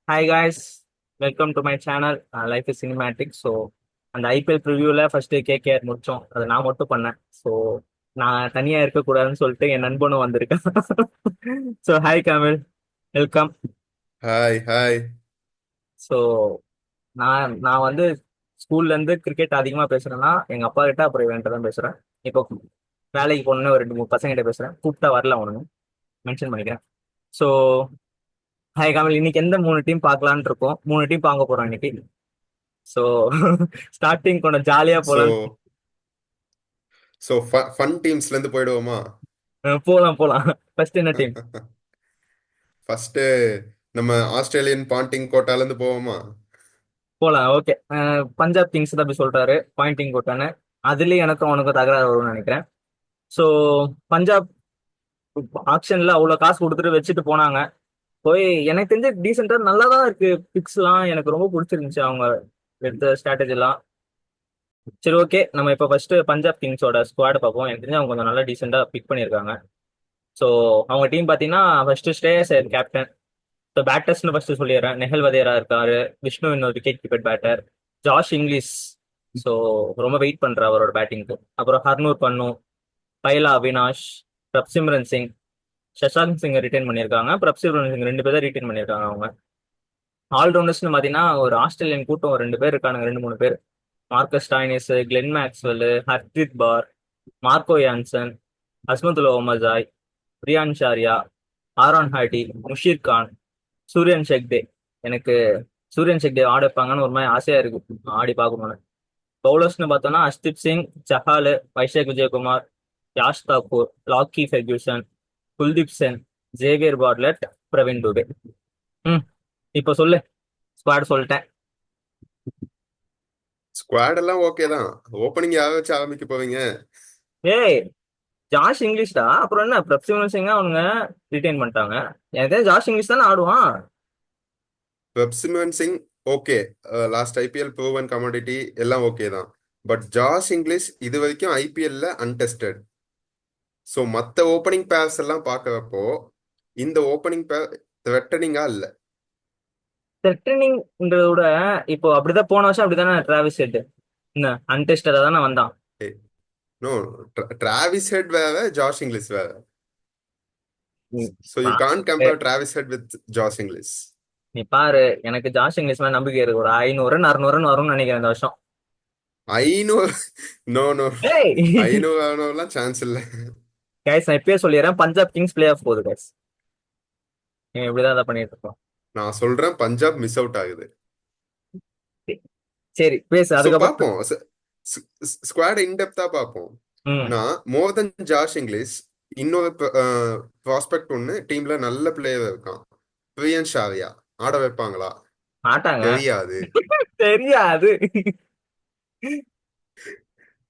Hi guys, welcome to my channel. Life is cinematic. So அந்த IPL ப்ரிவியூவில் first KKR முடித்தோம். அதை நான் மட்டும் பண்ணேன். ஸோ நான் தனியாக இருக்கக்கூடாதுன்னு சொல்லிட்டு என் நண்பனும் வந்திருக்கேன். So hi Kamil, welcome. Hi hi. So நான் வந்து ஸ்கூல்லேருந்து கிரிக்கெட் அதிகமாக பேசுகிறேன்னா எங்கள் அப்பா கிட்ட, அப்புறம் இவன்கிட்ட தான் பேசுகிறேன். இப்போ வேலைக்கு போகணுன்னு ஒரு 2 3 பசங்கிட்ட பேசுகிறேன். கூப்பிட்டா வரல அவனுங்க, மென்ஷன் பண்ணிக்கிறேன். ஸோ ஹாய் காமில், இன்னைக்கு எந்த 3 டீம் பார்க்கலான்னு இருக்கோம். 3 டீம் பார்க்க போகிறோம் இன்னைக்கு. ஸோ ஸ்டார்டிங் கொஞ்சம் ஜாலியா ஸோ போலாம். ஸோ ஃபன் டீம்ஸ்லேருந்து போயிடுவோமா? போலாம் போலாம். ஃபர்ஸ்ட் என்ன டீம்? ஃபர்ஸ்ட்டு நம்ம ஆஸ்திரேலியன் பாண்டிங் கோட்டாலேருந்து போவோமா? போலாம், ஓகே. பஞ்சாப் கிங்ஸ் தான் அப்படி சொல்றாரு, பாயிண்டிங் போட்டானு. அதுலயும் எனக்கும் அவனுக்கும் தகராறு வரும்னு நினைக்கிறேன். ஸோ பஞ்சாப் ஆக்ஷன்ல அவ்வளவு காசு கொடுத்துட்டு வச்சுட்டு போனாங்க. போய் எனக்கு தெரிஞ்ச டீசெண்டா நல்லா தான் இருக்கு. பிக்ஸ்லாம் எனக்கு ரொம்ப பிடிச்சிருந்துச்சு, அவங்க எடுத்த ஸ்ட்ராட்டஜி எல்லாம். சரி, ஓகே. நம்ம இப்போ ஃபர்ஸ்ட் பஞ்சாப் கிங்ஸோட ஸ்குவாட் பார்ப்போம். எனக்கு தெரிஞ்சு அவங்க கொஞ்சம் நல்லா டீசெண்டா பிக் பண்ணியிருக்காங்க. ஸோ அவங்க டீம் பார்த்தீங்கன்னா first Shreyas Iyer captain. So பேட்டர்ஸ்னு ஃபர்ஸ்ட் சொல்லிடுறேன். நெஹல் வதேரா இருக்காரு, விஷ்ணு இன்னொரு wicket keeper batter, Josh Inglis. So ரொம்ப வெயிட் பண்ற அவரோட பேட்டிங்க்கு. அப்புறம் ஹர்னூர் பன்னு, பைலா அவினாஷ், பிரப்சிம்ரன் சிங், சஷாங்க் சிங் ரிட்டைன் பண்ணியிருக்காங்க. பிரப்சிம்ரன் சிங் 2 பேரை ரிட்டைன் பண்ணியிருக்காங்க அவங்க. ஆல்ரவுண்டர்ஸ்னு பார்த்தீங்கன்னா ஒரு ஆஸ்திரேலியன் கூட்டம் 2 பேர் இருக்கானுங்க, 2 3 பேர். Marcus Stoinis, Glenn Maxwell, Harpreet Brar, Marco Jansen, Azmatullah Omarzai, Priyansh Arya, Aaron Hardie, Musheer Khan, Suryansh ஷெக்டே. எனக்கு சூரியன் ஷெக்டே ஆட வைப்பாங்கன்னு ஒரு மாதிரி ஆசையா இருக்கு, ஆடி பார்க்கணும்னு. பவுலர்ஸ்னு பார்த்தோம்னா Arshdeep Singh, Chahal, Vyshak Vijaykumar, Yash Thakur, Lockie Ferguson, Kuldeep Sen, Xavier Bartlett, Praveen Dubey. ம் இப்போ சொல்லு, ஸ்குவாட் சொல்லிட்டேன். ஸ்குவாட் எல்லாம் ஓகே தான். ஓப்பனிங் யாரை வச்சு ஆரம்பிக்க போவீங்க? ஏய், ஜாஷ் இங்கிலீஷ் தான். அப்புறம் என்ன, பிரப்சிமன் சிங்கா அவனுங்க ரிட்டைன் பண்ணிட்டாங்க. எனக்கு தெரிஞ்சு ஜாஷ் இங்கிலீஷ் தானே ஆடுவான். Prabhsimran Singh okay. Last IPL proven commodity எல்லாம் ஓகே தான். பட் ஜாஸ் இங்கிலீஷ் இது வரைக்கும் ஐபிஎல்ல அன்டெஸ்டட். ஸோ மற்ற ஓப்பனிங் பேர்ஸ் எல்லாம் பார்க்கறப்போ இந்த ஓப்பனிங் பேர் த்ரெட்டனிங்கா இல்லை. த்ரெட்டனிங்ன்றத விட, இப்போ அப்படிதான் போன வருஷம் அப்படித்தானே டிராவிஸ் ஹெட் என்ன அன்டெஸ்டடா தானே வந்தான். நோ, டிராவிஸ் ஹெட் வேற, ஜாஷ் இங்கிலீஷ் வேற. ம். So you can't compare Travis head with Josh English. நீ பாரு, எனக்கு ஜாஷ் இங்கிலீஷ் மேல நம்பிக்கை இருக்கு. ஒரு 500 ரன் 600 ரன் வரும்னு நினைக்கிறேன் இந்த வருஷம். ஐநூறு? நோ நோ, ஏய், ஐநூறு ஆனவெல்லாம் சான்ஸ் இல்லை. கைஸ், நான் இப்பயே சொல்லிடுறேன், பஞ்சாப் கிங்ஸ் பிளே ஆஃப் போகுது கைஸ். நீங்க இப்படிதான் அதை பண்ணிட்டு இருக்கோம். நான் சொல்றேன் பஞ்சாப் மிஸ் அவுட் ஆகுது. சரி, பேசு ஸோ அதுக்கப்புறம். பார்ப்போம், ஸ்குவாட் இன்டெப்தா பார்ப்போம். ம். நான் மோர் தென் ஜாஷ் இங்கிலீஷ் இன்னொரு ப்ராஸ்பெக்ட் ஒன்று டீம்ல நல்ல பிளேயர் இருக்கான், பிரியன் ஷாவியா. ஆட வைப்பாங்களா? ஆட்டாங்க. தெரியாது. தெரியாது.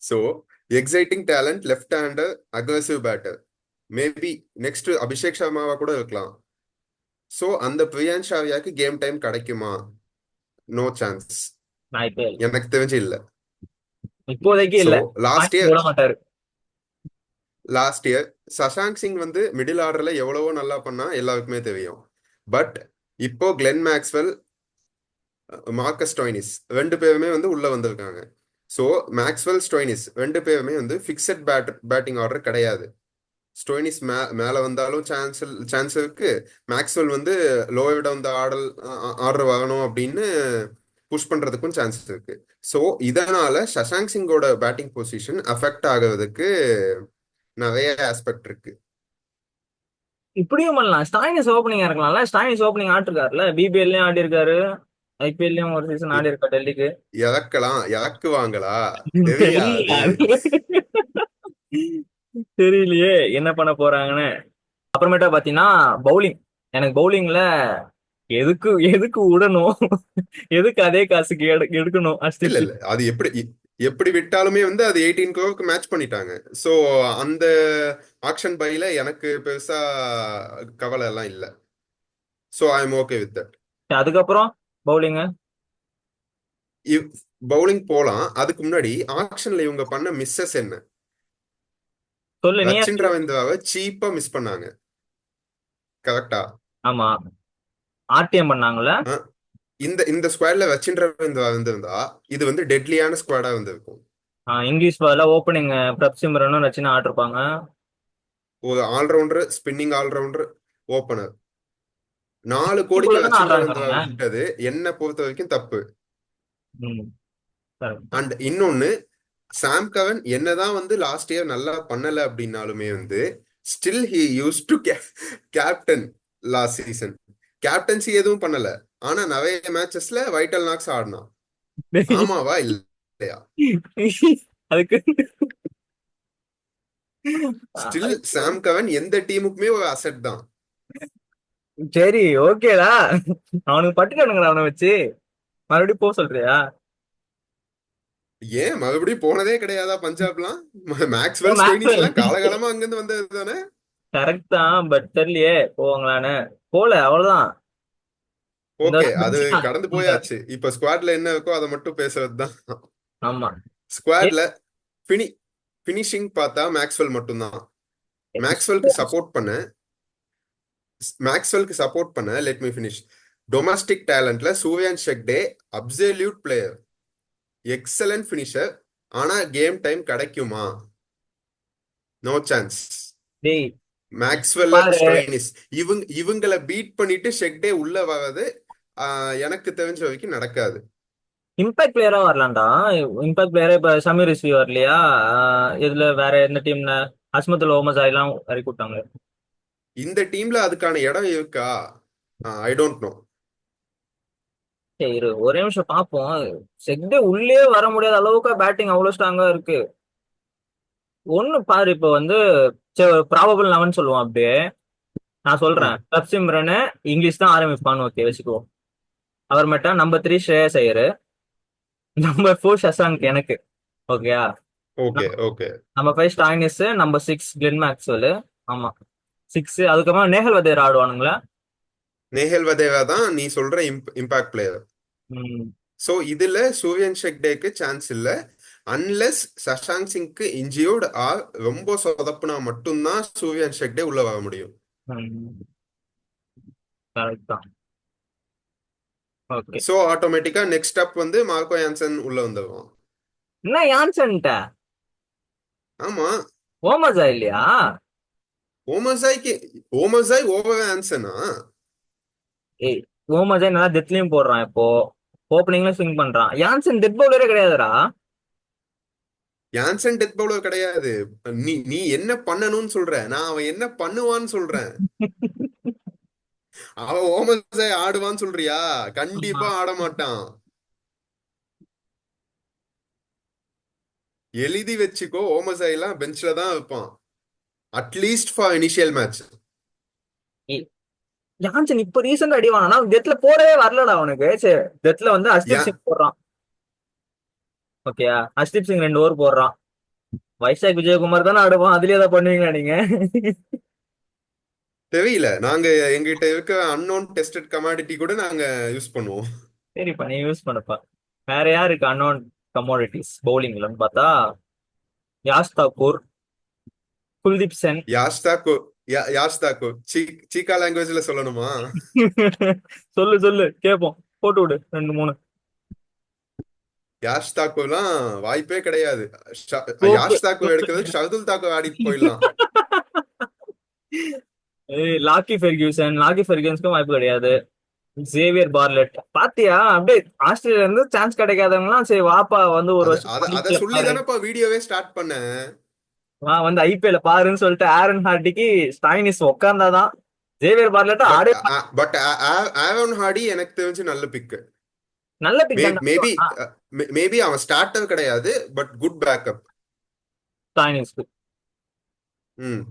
So exciting talent, left hander, aggressive batter. Maybe next Abhishek சர்மாவா கூட இருக்கலாம். ஸோ அந்த பிரியன் ஷாவியாக்கு கேம் டைம் கிடைக்குமா? No chance. நான் இப்ப எனக்கு தெரிஞ்சு இல்ல. இப்போதைக்கு ஸோ இல்ல. லாஸ்ட் பாயிண்ட் இயர் விட மாட்டாரு. லாஸ்ட் இயர் சஷாங்க் சிங் வந்து மிடில் ஆர்டர்ல எவ்வளவோ நல்லா பண்ணா எல்லாருக்குமே தெரியும். பட் இப்போ கிளென் மேக்ஸ்வெல், மார்க்கஸ் ஸ்டோய்னிஸ் 2 பேருமே வந்து உள்ள வந்திருக்காங்க. ஸோ மேக்ஸ்வெல், ஸ்டோய்னிஸ் 2 பேருமே வந்து ஃபிக்ஸட் பேட்டிங் ஆர்டர் கிடையாது. ஸ்டோய்னிஸ் மேல வந்தாலும் சான்ஸ் இருக்கு. மேக்ஸ்வெல் வந்து லோவர் டவுன் த ஆர்டர் வரணும் அப்படின்னு புஷ் பண்றதுக்கும் சான்ஸ் இருக்கு. ஸோ இதனால சஷாங்க் சிங்கோட பேட்டிங் பொசிஷன் அஃபெக்ட் ஆகுறதுக்கு நிறைய ஆஸ்பெக்ட் இருக்கு. இப்படியும் பண்ணலாம். ஸ்டாயினிஸ் ஓப்பனிஙா இருக்கலாம்ல. ஸ்டாயினிஸ் ஓப்பனிங் ஆட்டிருக்காருல, பிபிஎல்லையும் ஆடி இருக்காரு, ஐபிஎல்லையும் ஒரு சீசன் இ- ஆடி இருக்கா டெல்லிக்கு. இறக்கலாம், இறக்குவாங்களா? தெரியல. தெரியாது. தெரியலையே என்ன பண்ண போறாங்கன்னு. அப்புறமேட்டா பாத்தீங்கன்னா பவுலிங். எனக்கு பவுலிங்ல எதுக்கு எதுக்கு விடணும், எதுக்கு அதே காசுக்கு எடுக்கணும் இல்ல அஸ்திப். இல்ல, அது எப்படி விட்டாலுமே வந்து அது 18 crore மேட்ச் பண்ணிட்டாங்க. ஸோ அந்த ஆக்ஷன் பைல எனக்கு பெருசா கவலை எல்லாம் இல்ல. So I am okay with that. அதுக்கப்புறம் பவுலிங் பவுலிங் போலாம். அதுக்கு முன்னாடி ஆக்ஷன்ல இவங்க பண்ண மிஸ்ஸஸ் என்ன? சொல்லு நீ. ரச்சின் ரவீந்திராவை சீப்பா மிஸ் பண்ணாங்க. கரெக்டா? ஆமா. ஆர்டிஎம் பண்ணாங்கல்ல. அஹ், இந்த இந்த ஸ்குவாட்ல வச்சின்ற வந்திருந்தா இது வந்து டெட்லியான ஸ்குவாடா வந்திருக்கும். இங்கிலீஷ் பதிலா ஓப்பனிங் பிரப் சிம்ரனும் ரச்சினா ஆட்டிருப்பாங்க. ஒரு ஆல்ரவுண்டர், ஸ்பின்னிங் ஆல்ரவுண்டர், ஓப்பனர் 4 கோடிக்கு தானே வச்சின்ற ஆடுறாங்க அவங்க. விட்டது என்ன பொறுத்த வரைக்கும் தப்பு. ம், correct தான். அண்ட் இன்னொன்னு, சாம் கவன் என்னதான் வந்து லாஸ்ட் இயர் நல்லா பண்ணல அப்படின்னாலுமே வந்து still he use to captain last season. Captaincy எதுவும் பண்ணல, ஆனா நிறைய மேட்சஸ்ல வைட்டல் நாக்ஸ் ஆடினான். ஆமாவா இல்லையா? அதுக்கு ஸ்டில் சாம் கவன் எந்த டீமுக்குமே ஒரு அசெட் தான். சரி, ஓகேடா. அவனுக்கு பட்டுட்டானுங்களா அவனை வச்சு? மறுபடியும் போக சொல்றியா? ஏன் மறுபடியும் போனதே கிடையாதா பஞ்சாப்லாம்? ஓ, மேக்ஸ்வெல் ஸ்டோயினிஸ் மேக்ஸ்வெல். எல்லாம் காலகாலமா அங்கிருந்து வந்தது தானே. கரெக்ட் தான், பட் தெரியலையே போவாங்களான்னு. போல, அவ்வளவுதான். இந்த ஓகே, வருஷம் அது பெஞ்சுட்டாங்க. கடந்து போயாச்சு. இப்ப ஸ்குவாட்ல என்ன இருக்கோ அதை மட்டும் பேசுறது தான். ஆமா. ஏ, ஸ்குவாட்ல பினி பினிஷிங் பார்த்தா மேக்ஸ்வெல் மட்டும்தான். மேக்ஸ்வெல்க்கு சப்போர்ட் பண்ண லெட் மீ ஃபினிஷ். டொமஸ்டிக் டேலண்ட்ல சூர்யான் ஷெக்டே அப்சல்யூட் பிளேயர், எக்ஸலன்ட் ஃபினிஷர். ஆனா கேம் டைம் கிடைக்குமா? No chance. டேய், மேக்ஸ்வெல், பாரு, ஸ்டோயினிஸ் இவங்களை பீட் பண்ணிட்டு ஷெக்டே உள்ள வர்றது எனக்கு தெரிஞ்ச வரைக்கும் நடக்காது. இம்பாக்ட் பிளேயரா வரலாம்டா. இம்பாக்ட் பிளேயரா இப்ப சமீர் ரிஸ்வி வரலையா? இதுல வேற எந்த டீம்ல அஸ்மதுல் ஓமசாய் எல்லாம் இறக்கி விட்டாங்க. இந்த டீம்ல அதுக்கான இடம் இருக்கா? I don't know. சரி இரு, ஒரே நிமிஷம் பார்ப்போம். செக்டே உள்ளே வர முடியாத அளவுக்கு பேட்டிங் அவ்வளவு ஸ்ட்ராங்கா இருக்கு. ஒண்ணு பாரு, இப்ப வந்து ப்ராபபிள் லெவன் சொல்லுவோம் அப்படியே. நான் சொல்றேன், பிரப் சிம்ரன் இங்கிலீஷ் தான் ஆரம்பிப்பான்னு ஓகே வச்சுக்கோ. அவர் மட்டும் நம்பர் 3 ஸ்ரேயஸ் ஐயர், நம்பர் 4 சசாங்க் எனக்கு. ஓகேயா? Okay okay. Number 5 Stoinis, number 6 Glenn Maxwell. ஆமா, 6. அதுக்கப்புறம் நேஹல் வதேரா ஆடுவானுங்களா? நேஹல் வதேவா தான் நீ சொல்ற இம்பாக்ட் பிளேயர். ம், ஸோ இதுல சூரியன் ஷெக்டேக்கு சான்ஸ் இல்ல. அன்லெஸ் சஷாங்க் சிங்க்கு இன்ஜியோர்ட் ஆர் ரொம்ப சொதப்புனா மட்டும்தான் சூரியன் ஷெக்டே உள்ள வர முடியும். ம், correct தான். ஓகே. ஸோ ஆட்டோமேட்டிக்கா நெக்ஸ்ட் அப் வந்து மார்க்கோ யான்சன் உள்ள வந்துடுவான். என்ன யான்சன்ட்ட? ஆமா. ஓமஸா இல்லையா? ஓமசாய்க்கு ஓமசாய் ஓவர் ஆன்சனா? ஏய், ஓமஸாய் நல்லா டெத்லயும் போடுறான் இப்போ. ஓப்பனிங்ல ஸ்விங் பண்றான். யான்சன் டெத் பவுலரே கிடையாதுடா. யான்சன் டெத் பவுலர் கிடையாது. நீ நீ என்ன பண்ணணும்னு சொல்ற, நான் அவன் என்ன பண்ணுவான்னு சொல்றேன். அவன் ஓமசாய் ஆடுவான்னு சொல்றியா? கண்டிப்பா ஆட மாட்டான். எழுதி வச்சுக்கோ, ஓமசாய் எல்லாம் பெஞ்ச்ல தான் வைப்பான். At least for initial match. ஏய், யான்சன் இப்ப ரீசெண்டா அடி வாங்கினா டெத்ல போடவே வரலடா அவனுக்கு. சரி, டெத்ல வந்து அஷ்தீப் ஏன் சிங் போடுறான். ஓகேயா? அஷ்தீப் சிங் 2 ஓவர் போடுறான். வைசாக் விஜயகுமார் தானே ஆடுவான். அதுலயே ஏதாவது பண்ணுவீங்களா நீங்க? தெரியல. நாங்க எங்கிட்ட இருக்க அன்னோன் டெஸ்டட் கமாடிட்டி கூட நாங்க யூஸ் பண்ணுவோம். சரிப்பா, நீ யூஸ் பண்ணப்பா. வேற யாருக்கு அன்னோன் கமோடிட்டிஸ் பவுலிங்லன்னு பார்த்தா, யாஷ் தாக்கூர், குல்தீப் சென். யாஷ் தாக்கூர். யாஷ் தாக்கூர் சீக்கா லாங்குவேஜ்ல சொல்லணுமா? சொல்லு சொல்லு கேப்போம். போட்டு விடு 2 3. யாஷ் தாக்கூர்லாம் வாய்ப்பே கிடையாது. ஓகே. யாஷ் தாக்கூர் எடுக்கிறதுக்கு ஷர்துல் தாக்கூர் ஆடிட்டு போயிடலாம். லாக்கி ஃபெர்கியூசனுக்கும் வாய்ப்பு கிடையாது. சேவியர் பார்லெட் பாத்தியா? அப்படியே ஆஸ்திரேலியா இருந்து சான்ஸ் கிடைக்காதவங்களாம் சரி வாப்பா வந்து ஒரு அத வருஷம் அத அத IPL சொல்லி பாரு. தானேப்பா வீடியோவே ஸ்டார்ட் பண்ணேன். வா வந்து ஐபிஎல் பாருன்னு சொல்லிட்டு ஆரன் ஹார்டிக்கு ஸ்டாயினிஸ் உட்கார்ந்தாதான். ஜேவியர் பார்லெட் பட் ஆடே பட் ஆரோன் ஹார்டி எனக்கு தெரிஞ்சு நல்ல பிக். நல்ல பிக் தான். மேபி மேபி அவன் ஸ்டார்டர் கிடையாது, பட் குட் பேக்கப். ஸ்டாயினிஸ்க்கு. ம்.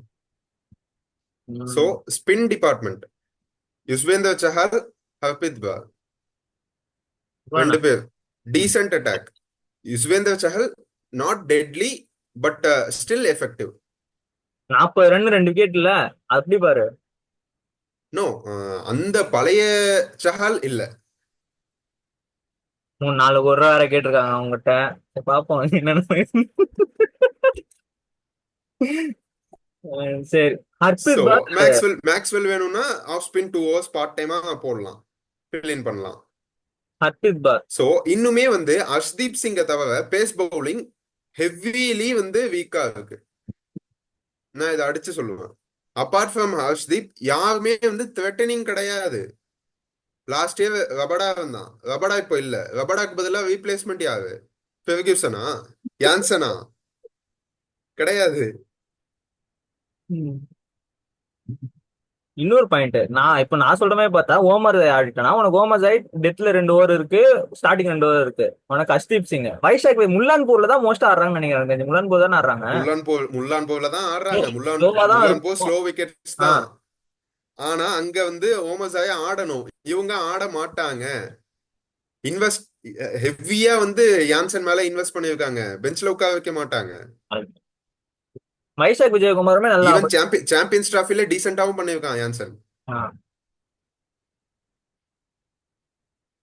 So spin department Yuzvendra Chahal, Harpreet Brar 2 பேர். Decent attack. Yuzvendra Chahal not deadly, but still effective. 40 run 2 wicket இல்ல. அப்படி பாரு. நோ, அந்த பழைய சஹல் இல்ல. 3 4 கோடி ரூபா வேற கேட்டிருக்காங்க அவங்ககிட்ட. சரி, பாப்போம் என்னன்னு. சரி, ஸோ ஹர்பித் பார். மேக்ஸ்வெல் வேணும்னா ஆஃப் ஸ்பின் 2 ஓவர்ஸ் பார்ட் டைமா போடலாம். fill in பண்ணலாம். ஹர்பித் பார். ஸோ இன்னுமே வந்து அர்ஷ்தீப் சிங்கை தவிர பேஸ் பவுலிங் ஹெவிலி வந்து வீக்கா இருக்கு. நான் இதை அடிச்சு சொல்லுவேன். அப்பார்ட் ஃப்ரம் ஹர்ஷ்தீப் யாருமே வந்து த்ரெட்டனிங் கிடையாது. லாஸ்ட் இயர் ரபடா இருந்தான், ரபடா இப்போ இல்ல. ரபடாக்கு பதிலாக ரீப்ளேஸ்மெண்ட் யாரு? ஃபெர்கியூசனா? யான்சனா? கிடையாது. இன்னொரு பாயிண்ட், நான் சொல்ற மாதிரி பார்த்தா ஓமர் ஆடிட்டனா உனக்கு ஓமர் சைட் டெத்ல 2 ஓவர் இருக்கு, ஸ்டார்டிங் 2 ஓவர் இருக்கு. உனக்கு அஷ்தீப் சிங் வைஷாக் முல்லான்பூர்ல தான் மோஸ்டா ஆடுறாங்கன்னு நினைக்கிறேன். முல்லான்பூர் தானே ஆடுறாங்க. முல்லான்பூர்ல தான் ஆடுறாங்க. ஸ்லோவா தான் முல்லான்பூர் இருக்கும். ஸ்லோ விக்கெட்ஸ் ஆ, தான். ஆனா அங்க வந்து ஓமசாய ஆடணும், இவங்க ஆட மாட்டாங்க. இன்வெஸ்ட் ஹெவியா வந்து யான்சன் மேல இன்வெஸ்ட் பண்ணிருக்காங்க, பெஞ்ச்ல உட்கார வைக்க மாட்டாங்க. வைஷாக் விஜயகுமாருமே நல்லா ஈவன் சாம்பியன்ஸ் டிராஃபில டீசென்டாவும் பண்ணிருக்கான் யான்சன்.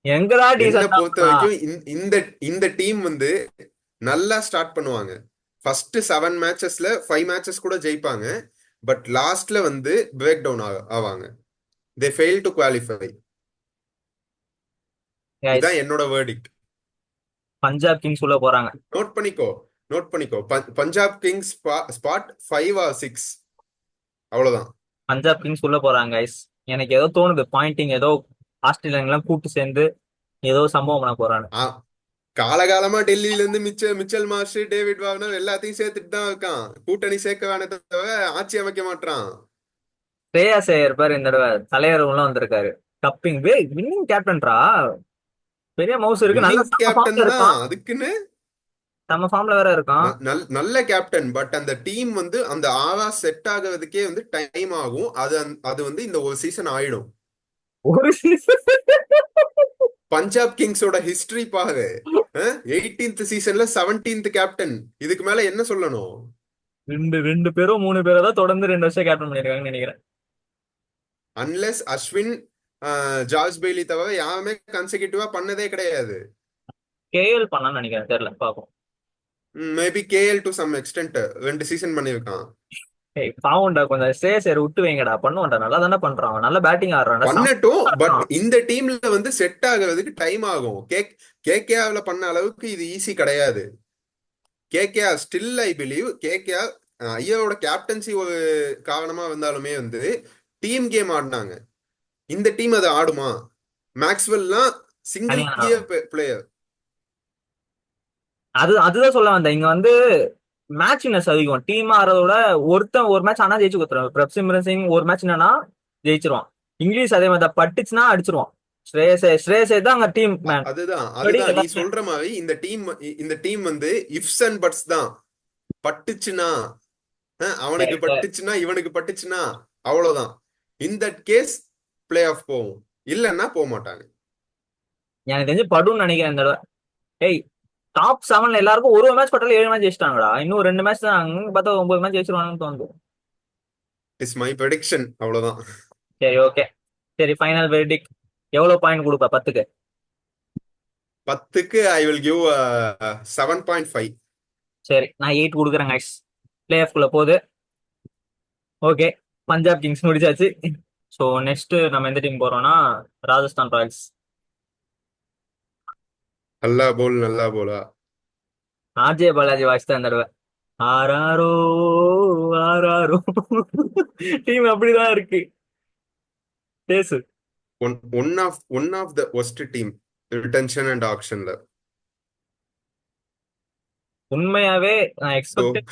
எங்கடா என்ன டீசெண்டா. பொறுத்த வரைக்கும் இந்த இந்த டீம் வந்து நல்லா ஸ்டார்ட் பண்ணுவாங்க. ஃபர்ஸ்ட் 7 மேட்சஸ்ல 5 மேட்சஸ் கூட ஜெயிப்பாங்க. பட் லாஸ்ட்ல வந்து பிரேக் டவுன் ஆவாங்க. தே ஃபெயில் டு குவாலிஃபை. இதான் என்னோட வேர்டிக்ட். பஞ்சாப் கிங்ஸ் உள்ள போறாங்க. நோட் பண்ணிக்கோ, நோட் பண்ணிக்கோ. பஞ்சாப் கிங்ஸ் ஸ்பாட் 5 or 6, அவ்வளவுதான். பஞ்சாப் கிங்ஸ் உள்ள போறாங்க கைஸ். எனக்கு ஏதோ தோணுது, பாயிண்டிங் ஏதோ ஆஸ்திரேலியன் எல்லாம் கூட்டு சேர்ந்து ஏதோ சம்பவம் பண்ண போறாங்க. காலகாலமா டெல்லியில இருந்து மிச்சல் மார்ஷ், டேவிட் வார்னர் எல்லாத்தையும் சேர்த்துட்டு தான் இருக்கான். கூட்டணி சேர்க்க வேணே தவிர ஆட்சி அமைக்க மாட்டான். ஸ்ரேயா சேயர் பேர் இந்த தடவை தலைவர் உள்ள வந்திருக்காரு. கப்பிங் வின்னிங் கேப்டன்ரா. பெரிய மவுஸ் இருக்கு, நல்ல வின்னிங் கேப்டன் ஃபார்ம்ல தான், இருக்கான். அதுக்குன்னு நம்ம ஃபார்ம்ல வேற இருக்கான். நல்ல கேப்டன். பட் அந்த டீம் வந்து அந்த ஆவா செட் ஆகுறதுக்கே வந்து டைம் ஆகும். அது வந்து இந்த ஒரு சீசன் ஆயிடும். ஒரு பஞ்சாப் கிங்ஸோட ஹிஸ்டரி பாரு. 18th சீசன்ல 17th கேப்டன். இதுக்கு மேல என்ன சொல்லணும்? ரெண்டு ரெண்டு பேரோ 3 பேரோ தான் தொடர்ந்து 2 வருஷம் கேப்டன் பண்ணிருக்காங்கன்னு நினைக்கிறேன். அன்லெஸ் அஸ்வின், ஜார்ஜ் பெய்லி தவிர யாருமே கன்சிக்யூட்டிவா பண்ணதே கிடையாது. கேஎல் பண்ணான்னு நினைக்கிறேன், தெரியல பாப்போம். Maybe KL to some extent 2 season பண்ணிருக்கான். ஏய் பாவம்டா, கொஞ்சம் ஸ்ரேயர் விட்டு வைங்கடா. பண்ணுவான்டா, நல்லா தானே பண்றான், அவன் நல்ல பேட்டிங் ஆடுறான்டா. பண்ணட்டும். பட் இந்த டீம்ல வந்து செட் ஆகுறதுக்கு டைம் ஆகும். கேகேஆர்ல பண்ண அளவுக்கு இது ஈஸி கிடையாது. KKR still I believe KKR ஐயாவோட கேப்டன்சி ஒரு காரணமா வந்தாலுமே வந்து டீம் கேம் ஆடினாங்க. இந்த டீம் அதை ஆடுமா? மேக்ஸ்வெல்லாம் சிங்கிள் கியர் பிளேயர். அதுதான் சொல்ல வந்தேன். இங்க வந்து மேட்ச்னஸ் அதிகம். டீம் ஆடுறதோட ஒருத்தன் ஒரு மேட்ச் ஆனா ஜெயிச்சு கொடுத்துருவான். பிரப்சிம்ரன் சிங் ஒரு மேட்ச் என்னன்னா ஜெயிச்சிருவான். இங்கிலீஷ் அதே மாதிரி பட்டுச்சுன்னா அடிச்சிருவான். ஸ்ரேயஸே தான் அங்க டீம் மேன். அதுதான் நீ சொல்ற மாதிரி இந்த டீம் வந்து இஃப்ஸ் அண்ட் பட்ஸ் தான். பட்டுச்சுன்னா அவனுக்கு பட்டுச்சுன்னா இவனுக்கு பட்டுச்சுன்னா அவ்வளவுதான். இந்த கேஸ் பிளே ஆஃப் போகும், இல்லன்னா போக மாட்டாங்க. எனக்கு தெரிஞ்சு படுன்னு நினைக்கிறேன் இந்த தடவை. ஏய், டாப் 7 எல்லாருக்கும் ஒரு மேட்ச் பட்டாலும் 7 மேட்ச் ஜெயிச்சிட்டாங்கடா. இன்னும் 2 மேட்ச் தான், அங்க பார்த்தா 9 மேட்ச் ஜெயிச்சிருவாங்கன்னு தோணுது. இட்ஸ் மை ப்ரெடிக்ஷன், அவ்வளவுதான். சரி, ஓகே. சரி, ஃபைனல் வெர்டிக். எவ்வளவு பாயிண்ட் கொடுப்ப 10க்கு? 10க்கு ஐ வில் கிவ் 7.5. சரி, நான் 8 கொடுக்குறேன் கைஸ். பிளே ஆஃப்குள்ள போகுது. ஓகே, பஞ்சாப் கிங்ஸ் முடிச்சாச்சு. ஸோ நெக்ஸ்ட் நம்ம எந்த டீம் போறோம்னா ராஜஸ்தான் ராயல்ஸ். நல்லா போலா. ஆர்ஜே பாலாஜி வாய்ஸ் தான் இந்த தடவை. ஆராரோ ஆராரோ. டீம் அப்படிதான் இருக்கு. பேசு. One of the worst team retention and ஆக்ஷன்ல. உண்மையாவே நான் எக்ஸ்பெக்ட்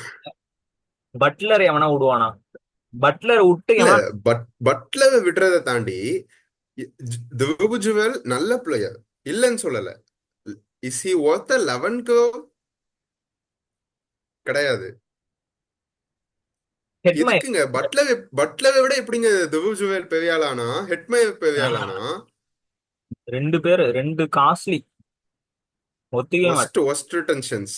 பட்லர் எவனா விடுவானா? பட்லர் விட்டு இல்ல, பட்லர் விடுறதை தாண்டி துருபுஜுவல் நல்ல பிளேயர், இல்லன்னு சொல்லல. Is he worth 11 crore? கிடையாது. எதுக்குங்க பட்லரை விட எப்படிங்க துருபுஜுவல் பெரிய ஆளானா, ஹெட்மயர் பெரிய ஆளானா? 2 பேரு 2 காஸ்ட்லி. Worst retentions.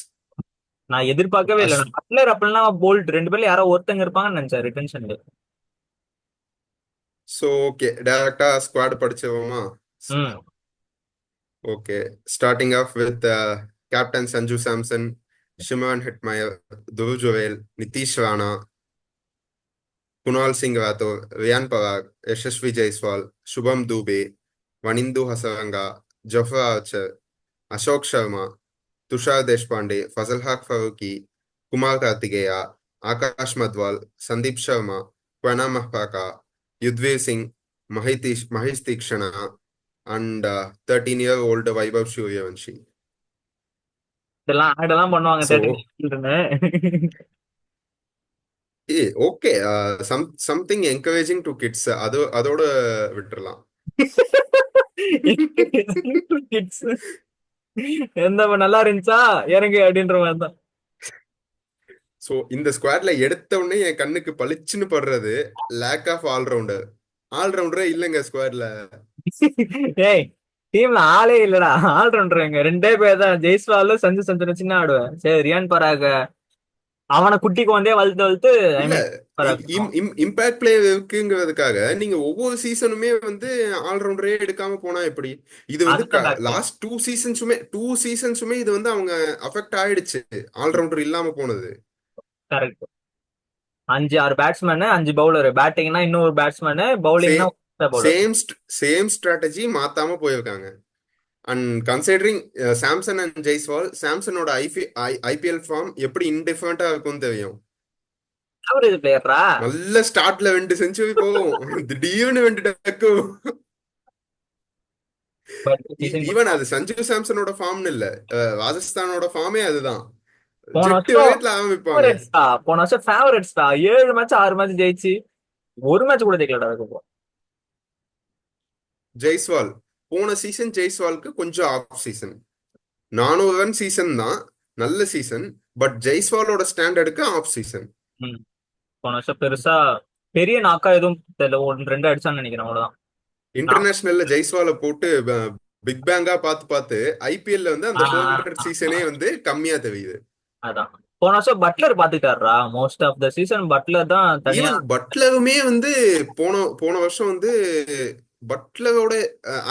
நான் எதிர்பார்க்கவே இல்லை. பட்லர் அப்படின்னா போல்ட் 2 பேர்ல யாரோ ஒருத்தங்க இருப்பாங்கன்னு நினைச்சேன் ரிட்டன்ஷன்ல. சோ ஓகே, டைரக்டா ஸ்குவாட் படிச்சோமா? Okay, starting off with captain Sanju Samson, Shimron Hetmyer, Dhruv Jurel, Nitish Rana, Kunal Singh Rathore, Riyan Parag, Yashasvi Jaiswal, Shubham Dubey, Wanindu Hasaranga, Jofra Archer, Ashok Sharma, Tushar Deshpande, Fazalhaq Farooqi, Kumar Kartikeya, Akash Madhwal, Sandeep Sharma, பிரணாம் Maphaka, Yudhvir Singh, Maheesh Theekshana and 13-year-old Vaibhav Suryavanshi. இதெல்லாம் ஆடெல்லாம் பண்ணுவாங்க ஸோ 13 ஏ okay, something encouraging to kids, அதோட விட்டுறலாம். கிட்ஸ் எந்த நல்லா இருந்துச்சா இறங்கு அப்படின்ற மாதிரி தான். ஸோ இந்த ஸ்குவாட்ல எடுத்த உடனே என் கண்ணுக்கு பளிச்சுன்னு படுறது லேக் ஆஃப் ஆல்ரவுண்டர். ஆல்ரவுண்டரே இல்லைங்க ஸ்குவாட்ல. ஏய், டீம்ல ஆளே இல்லடா. ஆல்ரவுண்டருங்க ரெண்டே பேர் தான், ஜெய்ஸ்வால் சஞ்சு சஞ்சு சின்ன ஆடுவேன். சரி, ரியான் பராக் அவனை குட்டிக்கு வந்தே வளர்த்து வளர்த்து, ஐ இல்ல, மீன் பராக். இம்பாக்ட் பிளேயர் இருக்குங்கிறதுக்காக நீங்க ஒவ்வொரு சீசனுமே வந்து ஆல்ரவுண்டரே எடுக்காம போனா எப்படி? இது வந்து அதுதான் டாக்டர். லாஸ்ட் டூ சீசன்ஸுமே இது வந்து அவங்க அஃபெக்ட் ஆயிடுச்சு, ஆல்ரவுண்டர் இல்லாம போனது. கரெக்ட். 5 6 batsman, 5 bowler. பேட்டிங்னா இன்னொரு பேட்ஸ்மேனு, சே பவுலிங்னா பவுலர். சேம் சேம் ஸ்ட்ராட்டஜி மாத்தாம போயிருக்காங்க. And considering Samson and Jaiswal, சாம்சனோட ஐபிஎல் ஃபார்ம் எப்படி இன்டிஃபரெண்டா இருக்கும்னு தெரியும். ஆவரேஜ் பிளேயர்ரா. நல்ல ஸ்டார்ட்ல 2 செஞ்சுரி போகும், திடீர்னு 2 டக்கு. பட் சீசன் ஈவன் அது சஞ்சு சாம்சனோட ஃபார்ம்னு இல்ல, ராஜஸ்தானோட ஃபார்மே அதுதான். போன ஜெட்டு வருஷம் வேகத்துல ஆரம்பிப்பாங்க. ஃபேவரட்ஸ்டா. போன வருஷம் ஃபேவரட்ஸ்டா. 7 மேட்ச் 6 மேட்ச் ஜெயிச்சு ஒரு மேட்ச் கூட ஜெயிக்கலடா அதுக்கப்புறம். ஜெய்ஸ்வால் போன சீசன் ஜெய்ஸ்வாலுக்கு கொஞ்சம் ஆஃப் சீசன், 400 ரன் சீசன் தான், நல்ல சீசன். பட் ஜெய்ஸ்வாலோட ஸ்டாண்டர்டுக்கு ஆஃப் சீசன். ம். போன வருஷம் பெருசா பெரிய நாக்கா எதுவும் தெரியல. 1 2 அடிச்சான்னு நினைக்கிறேன், அவ்வளவுதான். நான் இன்டர்நேஷனல்ல ஜெய்ஸ்வாலை போட்டு பிக் பேங்கா பார்த்து பார்த்து ஐபிஎல்ல வந்து அந்த 400 சீசனே ஆஹ் வந்து கம்மியா தெரியுது. அதான். போன வருஷம் பட்லர் பாத்துட்டாருடா. Most of the season Buttler தான் தனியா. ஈவன் பட்லருமே வந்து போன போன வருஷம் வந்து பட்லரோட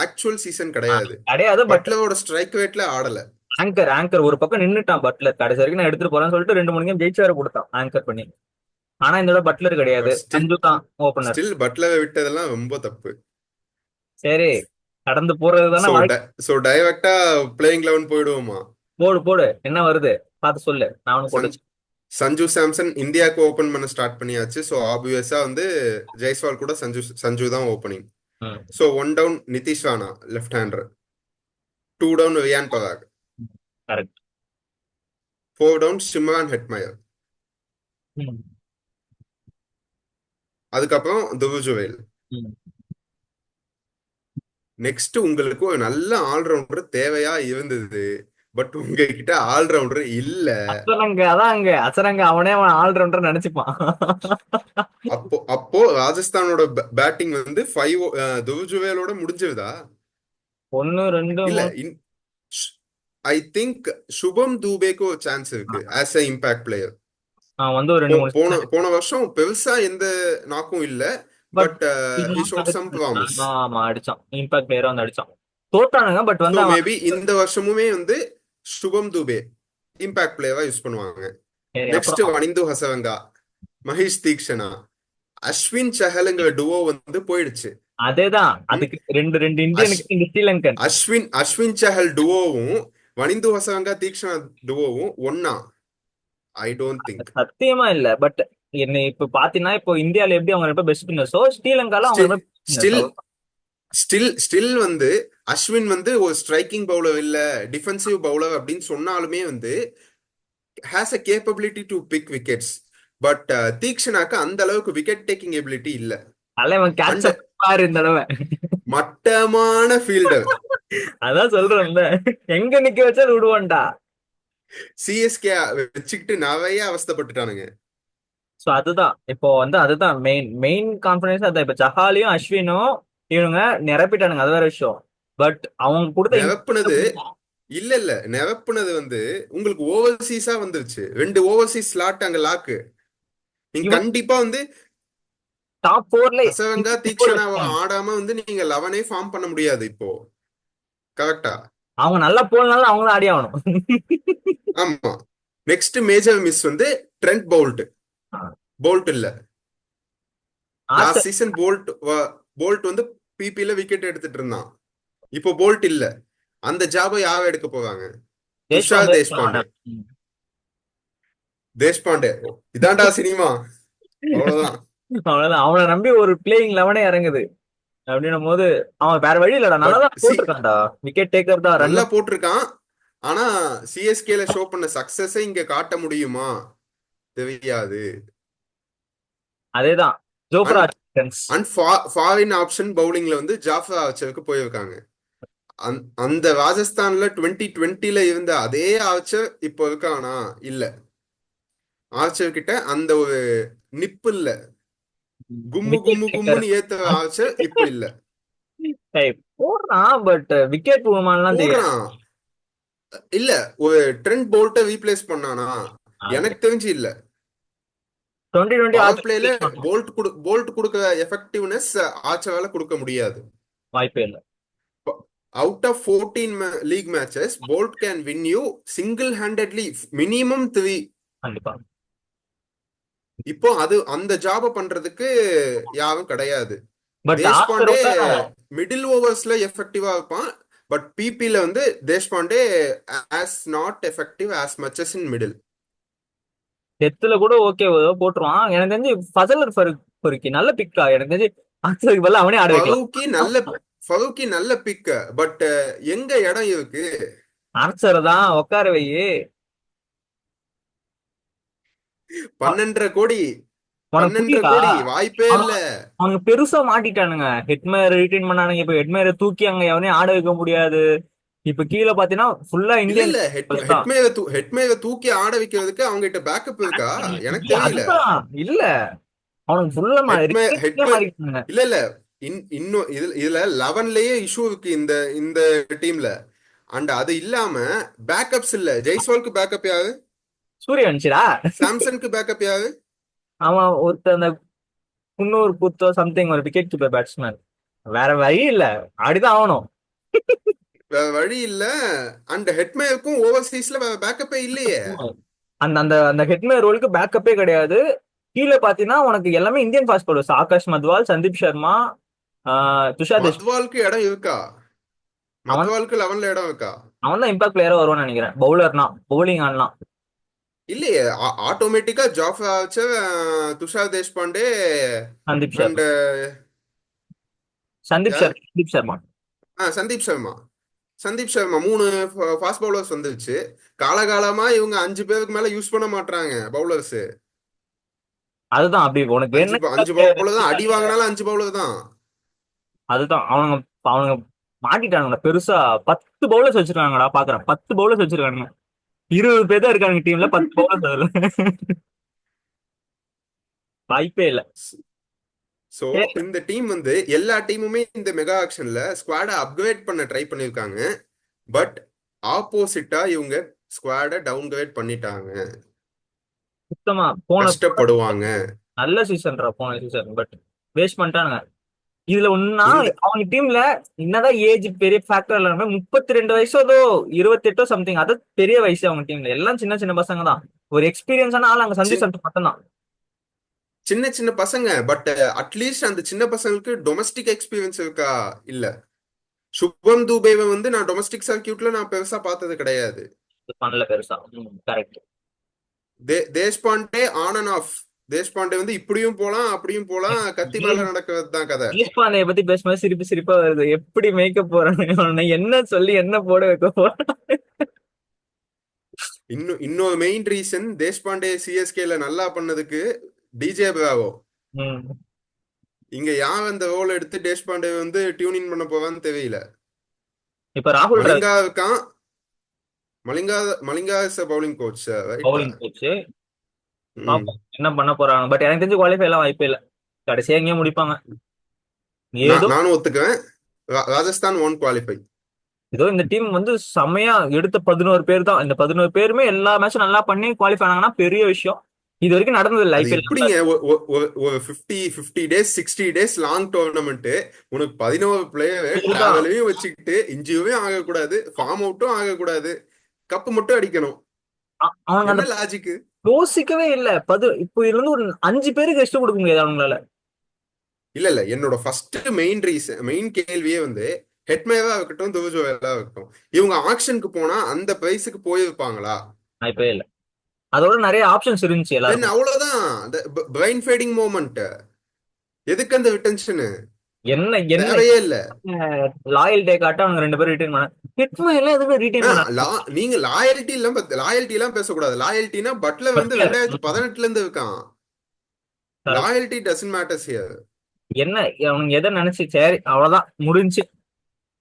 ஆக்சுவல் சீசன் கிடையாது. கிடையாது. பட் பட்லரோட ஸ்ட்ரைக் ரேட்ல ஆடல. ஆங்கர் ஒரு பக்கம் நின்னுட்டான் பட்லர். கடைசி வரைக்கும் நான் எடுத்துட்டு போறேன்னு சொல்லிட்டு 2 3 கேம் ஜெயிச்சு வேற கொடுத்தான் ஆங்கர் பண்ணி. ஆனா இந்த தடவை பட்லர் கிடையாது, பட் ஸ்டில் சஞ்சு தான் ஓபனர். ஸ்டில் பட்லரை விட்டதெல்லாம் ரொம்ப தப்பு. சரி, கடந்து போறது தானே ஸோ வாழ்க்கை. ஸோ டைரக்டா பிளேயிங் லெவன் போயிடுவோமா? போடு போடு, என்ன வருது பார்த்து சொல்லு, நான் ஒண்ணு போட்டு சஞ் சஞ்சு சாம்சன் இந்தியாவுக்கு ஓபன் பண்ண ஸ்டார்ட் பண்ணியாச்சு. ஸோ ஆப்வியஸா வந்து ஜெய்ஸ்வால் கூட சஞ்சு தான் ஓப்பனிங். வச்சுக்கேன். So 1 down Nitish Rana left hander, 2 down Ryan பராக், கரெக்ட். 4 டவுன் சிம்ரான் ஹெட்மயர், அதுக்கப்புறம் துருஜுவேல். நெக்ஸ்ட் உங்களுக்கு ஒரு நல்ல ஆல்ரவுண்டர் தேவையா இருந்தது, பட் உங்ககிட்ட ஆல்ரவுண்டர் இல்ல. அசரங்க அதான் அங்க அசரங்க அவனே அவன் ஆல்ரவுண்டர் நினைச்சுப்பான். அப்போ ராஜஸ்தானோட பேட்டிங் வந்து 5 துருஜுவேலோட முடிஞ்சிருதா? 1 2 இல்ல, 3. ஐ திங்க் சுபம் தூபேக்கு ஒரு சான்ஸ் இருக்கு ஆஸ் அ இம்பாக்ட் பிளேயர். வந்து ஒரு 2 3 போன போன வருஷம் பெருசா எந்த நாக்கும் இல்ல, but but he showed some promise. ஆமா, அடிச்சான். இம்பாக்ட் பிளேயரா வந்து அடிச்சான். தோத்தானுங்க, பட் ஸோ வந்து அவன் மேபி இந்த வருஷமுமே வந்து சுபம் துபே இம்பாக்ட் பிளேயரா யூஸ் பண்ணுவாங்க. சரி. நெக்ஸ்ட் அப்புறம் வனிந்து ஹசரங்கா, மஹேஷ் தீக்ஷனா, அஸ்வின் சஹலுங்கிற டுவோ வந்து போயிடுச்சு. அதேதான். ம்? அதுக்கு ரெண்டு ரெண்டு அஷ் இந்தியனுக்கு இங்க ஸ்ரீலங்கன். அஸ்வின் சஹல் டுவோவும் வனிந்து ஹசரங்கா தீக்ஷனா டுவோவும் ஒன்னா? I don't think. சத்தியமா இல்ல. பட் என்ன இப்ப பாத்தீங்கன்னா, இப்போ இந்தியால எப்படி அவங்க ரொம்ப பெஸ்ட் ஸ்பின்னர்ஸோ, ஸ்ரீலங்கால அவங்க ரொம்ப ஸ்டில் ஸ்பின்னர்ஸ். ஸ்டில் வந்து அஸ்வின் வந்து ஒரு ஸ்ட்ரைக்கிங் பவுலர் இல்ல, டிஃபென்சிவ் பவுலர் அப்படின்னு சொன்னாலுமே வந்து has a capability to pick wickets. But தீக்ஷனாக்கு அந்த அளவுக்கு விக்கெட் டேக்கிங் எபிலிட்டி இல்ல. தலைவன் கேட்ச் அண்ட் அப் பாரு இந்த தடவை. மட்டமான ஃபீல்டர். அதான் சொல்றேன்ல, எங்க நிக்க வச்சா விடுவான்டா. சிஎஸ்கே வச்சுக்கிட்டு நிறைய அவஸ்தைப்பட்டுட்டானுங்க. சோ அதுதான் இப்போ வந்து அதுதான் மெயின் மெயின் கான்ஃபிடன்ஸ். அதான் இப்ப சஹாலியும் அஸ்வினும் இவனுங்க நிரப்பிட்டானுங்க, அது வேற விஷயம். பட் அவங்க கொடுத்த நிரப்புனது நிரப்புனது வந்து உங்களுக்கு ஓவர்சீஸா வந்துருச்சு. 2 ஓவர்சீஸ் ஸ்லாட் அங்க லாக்கு. நீங்க இவன் கண்டிப்பா வந்து டாப் 4ல அசவங்கா தீக்ஷனாவை ஆடாம வந்து நீங்க 11 ஃபார்ம் பண்ண முடியாது இப்போ. கரெக்டா? அவங்க நல்லா போனாலும் அவங்க தான் ஆடி ஆகணும். ஆமா. நெக்ஸ்ட் மேஜர் மிஸ் வந்து ட்ரெண்ட் போல்ட் இல்ல. லாஸ்ட் ஆர்ச்சர் சீசன் போல்ட் வந்து பிபில விக்கெட் எடுத்துட்டு இருந்தான். இப்போ போல்ட் இல்ல, அந்த ஜாபை யார் எடுக்க போவாங்க? துஷார் தேஷ்பாண்டே தேஷ்பாண்டே. தேஷ்பாண்டே இதான்டா சினிமா, அவ்வளவுதான். அவ்வளவுதான். அவனை நம்பி ஒரு பிளேயிங் லெவனே இறங்குது அப்படின்னும் போது அவன் வேற வழி இல்லடா. பட் நல்லாதான் போட்டிருக்கான்டா. விக்கெட் டேக்கர் தான், ரன். நல்லா போட்டிருக்கான். ஆனா சிஎஸ்கேல ஷோ பண்ண சக்சஸை இங்க காட்ட முடியுமா? தெரியாது. அதேதான். Jofra and Archer. And foreign option பவுலிங்ல வந்து ஜாஃபர் ஆர்ச்சருக்கு போயிருக்காங்க. அந்த ராஜஸ்தான்ல 2020ல இருந்த அதே ஆர்ச்சர் இப்போ இருக்கானா? இல்ல. ஆர்ச்சர் கிட்ட அந்த ஒரு நிப்பு இல்ல, கும்மு விக்கெட் கும்மு டேக்கர் கும்முன்னு ஏத்த ஆர்ச்சர் இப்ப இல்ல. போடுறான், பட் விக்கெட் போகுமான்லாம் தெரியாது. போடுறான். இல்ல, ஒரு ட்ரெண்ட் போல்ட்டை ரீப்ளேஸ் பண்ணானா? எனக்கு தெரிஞ்சு இல்ல. 2020 பவர் பிளேல ஆர்ச்சர் போல்ட் கொடுக்கிற எஃபெக்டிவ்னஸ் ஆர்ச்சரால கொடுக்க முடியாது. வாய்ப்பே இல்லை. Out of 14 league matches Boult can win you single handedly minimum 3. கண்டிப்பா. இப்போ அது அந்த ஜாப பண்றதுக்கு யாரும் கிடையாது. பட் தேஷ்பாண்டே ஆர்ச்சரோட மிடில் ஓவர்ஸ்ல எஃபெக்டிவா இருப்பான். பட் பிபில வந்து Deshpande is not effective as much as in middle. டெத்துல கூட ஓகே போட்டுருவான். எனக்கு தெரிஞ்சு ஃபசலர் ஃபருக்கி நல்ல பிக்கா. எனக்கு தெரிஞ்சு ஆர்ச்சருக்கு பதிலா அவனே ஆட வைக்கலாம். ஃபரூக்கி நல்ல பிக். பட் எங்க இடம் இருக்கு? ஆர்ச்சர் தான் உட்கார வை. 12.5 கோடி, உனக்கு 12.5 புரியுதா? கோடி வாய்ப்பே இல்ல. அவங்க பெருசா மாட்டிட்டானுங்க. Hetmyer retain பண்ணானுங்க. இப்ப ஹெட்மேயரை தூக்கி அங்க எவனையும் ஆட வைக்க முடியாது. இப்ப கீழே பாத்தீங்கன்னா ஃபுல்லா இல்ல இந்தியன் இல்ல, தான். ஹெட்மேவை தூக்கி ஆட வைக்கிறதுக்கு அவங்க கிட்ட பேக்கப் இருக்கா? எனக்கு தெரியல. அதுதான் இல்ல. அவனுக்கு ஃபுல்லா ஹெட்மே மாறிட்டாங்க. இல்ல இல்ல. இன்னும் இதுல 11லயே இஷ்யூ இருக்கு இந்த இந்த டீம்ல. அண்ட் அது இல்லாம பேக்கப்ஸ் இல்ல. ஜெய்ஸ்வாலுக்கு பேக்கப் யாரு? சூரியவன்ஷிடா. சாம்சனுக்கு பேக்கப் யாரு? அவன் ஒருத்த அந்த குன்னூர் குத்தோ சம்திங் ஒரு விக்கெட் கீப்பர் பேட்ஸ்மேன். வேற வழி இல்ல, ஆடிதான் ஆகணும். வேற வழி இல்ல. அண்ட் ஹெட்மேருக்கும் ஓவர்சீஸ்ல வேற பேக்கப்பே இல்லையே. அந்த அந்த அந்த ஹெட்மேயர் ரோலுக்கு பேக்கப்பே கிடையாது. கீழே பாத்தீங்கன்னா உனக்கு எல்லாமே Indian fast bowlers. Akash Madhwal, Sandeep Sharma, Tushar Desh. மத்வாலுக்கு இடம் இருக்கா? அவன் மத்வாலுக்கு 11ல இடம் இருக்கா? அவன் தான் இம்பாக்ட் பிளேயரா வருவான்னு நினைக்கிறேன். பவுலர்னா பவுலிங் ஆடலாம். இல்லையே. ஆட்டோமேட்டிக்கா Jofra Archer, Tushar Deshpande Sandeep and Sharma. Sandeep Sharma. Sandeep Sharma. Sandeep Sharma 3 fast bowlers வந்துருச்சு. காலகாலமா இவங்க 5 பேருக்கு மேல யூஸ் பண்ண மாட்டாங்க பவுலர்ஸ். அதுதான் அப்படி உனக்கு என்ன 5 பவுலர் தான் அடி வாங்கினாலும் 5 பவுலர் தான். அதுதான் அவனுங்க அவனுங்க மாட்டிட்டானுங்க பெருசா. 10 பவுலர்ஸ் வச்சிருக்காங்கடா. பாக்குறேன் 10 பவுலர்ஸ் வச்சிருக்கானுங்க. 20 பேர் தான் இருக்காங்க டீம்ல. 10 பவுலர்ஸ் அதுல. வாய்ப்பே இல்ல. சோ இந்த டீம் வந்து எல்லா டீமுமே இந்த மெகா ஆக்ஷன்ல ஸ்குவாட அப்கிரேட் பண்ண ட்ரை பண்ணிருக்காங்க. பட் ஆப்போசிட்டா இவங்க ஸ்குவாட டவுன்கிரேட் பண்ணிட்டாங்க. சுத்தமா போன கஷ்டப்படுவாங்க. நல்ல சீசன்ரா போன சீசன். But waste பண்ணிட்டானுங்க. இதுல ஒன்னா இந்த அவங்க டீம்ல என்னதான் ஏஜ் பெரிய ஃபேக்டர் இல்லாம 32 வயசோ 28 சம்திங், அது பெரிய வயசு. அவங்க டீம்ல எல்லாம் சின்ன சின்ன பசங்க தான். ஒரு எக்ஸ்பீரியன்ஸான ஆள் அங்க சஞ்சு சின்- சம்சன் மட்டும் தான். சின்ன சின்ன பசங்க. பட் அட்லீஸ்ட் அந்த சின்ன பசங்களுக்கு டொமஸ்டிக் எக்ஸ்பீரியன்ஸ் இருக்கா? இல்ல. சுபம் துபேவை வந்து நான் டொமஸ்டிக் சர்க்கியூட்ல நான் பெருசா பார்த்தது கிடையாது. பண்ணல பெருசா. Correct. Deshpande on and half. Deshpande வந்து இப்படியும் போலாம் அப்படியும் போலாம், கத்தி மேல நடக்கிறது தான் கதை. தேஷ்பாண்டைய பத்தி பேசும்போது சிரிப்பு சிரிப்பா வருது. எப்படி மேய்க்க போறான்னு, என்ன சொல்லி என்ன போட வைக்க போறான். இன்னொரு மெயின் ரீசன் தேஷ்பாண்டே சிஎஸ்கேல நல்லா பண்ணதுக்கு டிஜே பிராவோ. ம். இங்க யார் அந்த ரோல் எடுத்து தேஷ்பாண்டே வந்து டியூனிங் பண்ண போவான்னு தெரியல. இப்ப ராகுல் மலிங்கா இருக்கான். Malinga Malinga is bowling coach, right? Bowling coach. பாப்போம் என்ன பண்ண போறாங்க. பட் எனக்கு தெரிஞ்சு குவாலிஃபை எல்லாம் வாய்ப்பே இல்ல. கடைசியா எங்கேயும் முடிப்பாங்க. ஏதோ நானும் ஒத்துக்குவேன். Rajasthan one qualify. ஏதோ இந்த டீம் வந்து செமையா எடுத்த 11 பேர் தான். இந்த 11 பேருமே எல்லா மேட்சும் நல்லா பண்ணி குவாலிஃபை ஆனாங்கன்னா பெரிய விஷயம். இது வரைக்கும் நடந்தது இல்லை அது ஐபிஎல். எப்படிங்க ஒரு 50 டேஸ் 60 டேஸ் லாங் டோர்னமெண்ட், உனக்கு 11 பிளேயர் டிராவலையும் வச்சுக்கிட்டு இன்ஜியும் ஆகக்கூடாது, ஃபார்ம் அவுட்டும் ஆகக்கூடாது, கப்பு மட்டும் அடிக்கணும். அவங்க அந்த என்ன லாஜிக்? யோசிக்கவே இல்ல. இப்போ இதுல இருந்து ஒரு 5 பேருக்கு ரெஸ்ட் கொடுக்க முடியாது அவங்களால. இல்ல இல்ல, என்னோட ஃபர்ஸ்ட் மெயின் கேள்வியே வந்து ஹெட்மேவா இருக்கட்டும், துவஜோவேலா இருக்கட்டும், இவங்க ஆக்ஷனுக்கு போனா அந்த பிரைஸுக்கு போயிருப்பாங்களா? வாய்ப்பே இல்ல. அதோட நிறைய ஆப்ஷன்ஸ் இருந்துச்சு தென் எல்லாருக்கும். அவ்வளவுதான். Brain fading moment. எதுக்கு அந்த ரிட்டன்ஷனு? என்ன என்ன தேவையே இல்ல. லாயல்டே காட்ட அவங்க 2 பேரும் ரிட்டைன் பண்ண. ஹிட்மேன் எல்லாம் எதுவுமே ரிட்டைன் பண்ண. நீங்க லாயல்ட்டி எல்லாம் பேசக்கூடாது. லாயல்ட்டினா பட்லர் வந்து பட்லர் 2018ல இருந்து இருக்கான். Loyalty doesn't matters here. என்ன அவனுங்க எதை நினைச்சு சரி அவ்வளவுதான் முடிஞ்சு.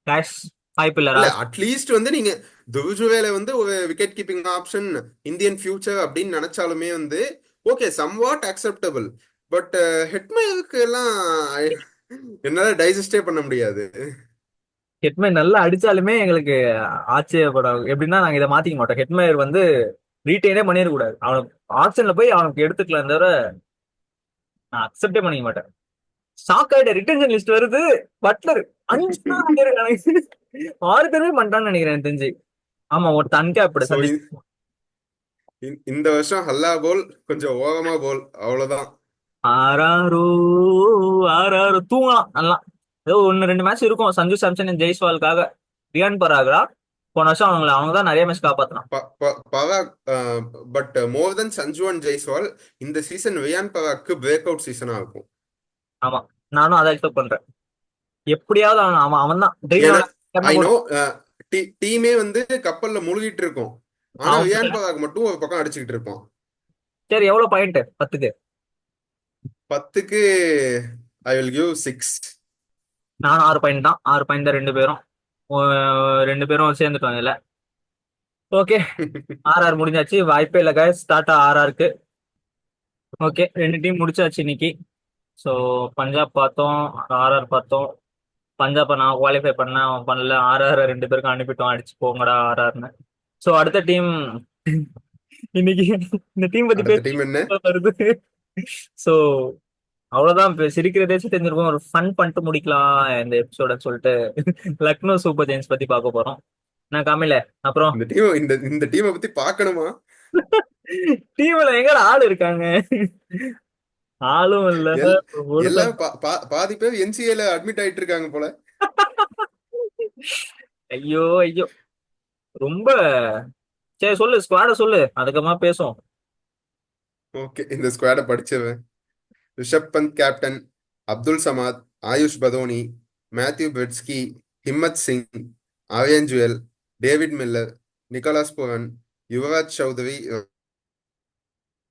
கேஷ் வாய்ப்பு இல்ல இல்ல ராஜ். அட்லீஸ்ட் வந்து நீங்க துருஜுவேல வந்து ஒரு wicket keeping option, Indian future அப்படின்னு நினைச்சாலுமே வந்து ஓகே, சம்வாட் அக்செப்டபிள். பட் ஹெட்மேருக்கு எல்லாம் என்னால டைஜஸ்டே பண்ண முடியாது. ஹெட்மேன் நல்லா அடிச்சாலுமே எங்களுக்கு ஆச்சரியப்படும். எப்படின்னா நாங்க இதை மாத்திக்க மாட்டோம். ஹெட்மேயர் வந்து ரீட்டைனே பண்ணிட கூடாது. அவனுக்கு ஆப்ஷன்ல போய் அவனுக்கு எடுத்துக்கலாம் தவிர நான் அக்செப்டே பண்ணிக்க மாட்டேன். ஷாக் ஆயிட்ட ரிட்டன்ஷன் லிஸ்ட் வருது. பட்லர் 5 பேர் இருக்கானுங்க. 6 பேருமே பண்ணிட்டான்னு நினைக்கிறேன் எனக்கு தெரிஞ்சு. ஆமா ஒரு அன்கேப்டு ஸோ சஞ்சய். இந்த வருஷம் ஹல்லா போல், கொஞ்சம் ஓரமா போல், அவ்வளவுதான். ஆறாரோ ஆறாரோ தூங்கலாம் நல்லா. ஏதோ 1 2 மேட்ச் இருக்கும் சஞ்சு சாம்சன் ஜெய்ஸ்வாலுக்காக. ரியான் பராகா போன வருஷம் அவங்க தான் நிறைய மேட்ச் காப்பாத்தினான். Parag. But more than Sanju and Jaiswal, இந்த சீசன் ரியான் பராக்கு பிரேக் அவுட் சீசனா இருக்கும். ஆமா நானும் அதை எக்ஸ்பெக்ட் பண்றேன். எப்படியாவது அவன் அவன் தான் ட்ரீம் ஏன்னா ஐ கூட. நோ டீமே வந்து கப்பல்ல முழுகிட்டு இருக்கும். ஆனா ரியான் அவன் பராக் மட்டும் ஒரு பக்கம் அடிச்சுக்கிட்டு இருப்பான். சரி எவ்வளவு பாயிண்ட் 10க்கு? 10க்கு ஐ வில் கிவ் 6. நானும் 6 பாயிண்ட் தான். 6 பாயிண்ட் தான் 2 பேரும். 2 பேரும் சேர்ந்துட்டோம் இதுல. ஓகே. ஆர்ஆர் முடிஞ்சாச்சு. வாய்ப்பே இல்லை guys. ஸ்டார்ட் ஆர்ஆருக்கு. ஓகே 2 டீம் முடிச்சாச்சு இன்னைக்கு. ஸோ பஞ்சாப் பார்த்தோம், ஆர்ஆர் பார்த்தோம். பஞ்சாப்பை நான் குவாலிஃபை பண்ணேன், அவன் பண்ணல. ஆர்ஆர் 2 பேருக்கும் அனுப்பிட்டோம் அடிச்சு போங்கடா ஆர்ஆர்னு. ஸோ அடுத்த டீம் இன்னைக்கு இந்த டீம் பத்தி அடுத்த பேச டீம் என்ன? வருது. ஸோ அவ்வளவுதான். இப்ப சிரிக்கிறதே தெரிஞ்சிருக்கும். ஒரு ஃபன் பண்ணிட்டு முடிக்கலாம் இந்த எபிசோட சொல்லிட்டு லக்னோ சூப்பர் ஜெயின்ஸ் பத்தி பார்க்க போறோம். நான் காமில அப்புறம் இந்த டீமை பத்தி பார்க்கணுமா? டீம்ல எங்கட ஆள் இருக்காங்க? ஆளும் இல்ல. எல் ஒருத்தன். எல்லாம் பாதி பேர் என்சிஏல அட்மிட் ஆயிட்டு இருக்காங்க போல. ஐயோ ஐயோ ரொம்ப. சரி சொல்லு ஸ்குவாட சொல்லு அதுக்கப்புறமா பேசுவோம். ஓகே, இந்த ஸ்குவாட படிச்சவன்: Rishabh Pant captain, Abdul Samad, Ayush Badoni, Matthew Breetzke, Himmat Singh, Aryan Juyal, David Miller, Nicholas Pooran, Yuvraj Chaudhary,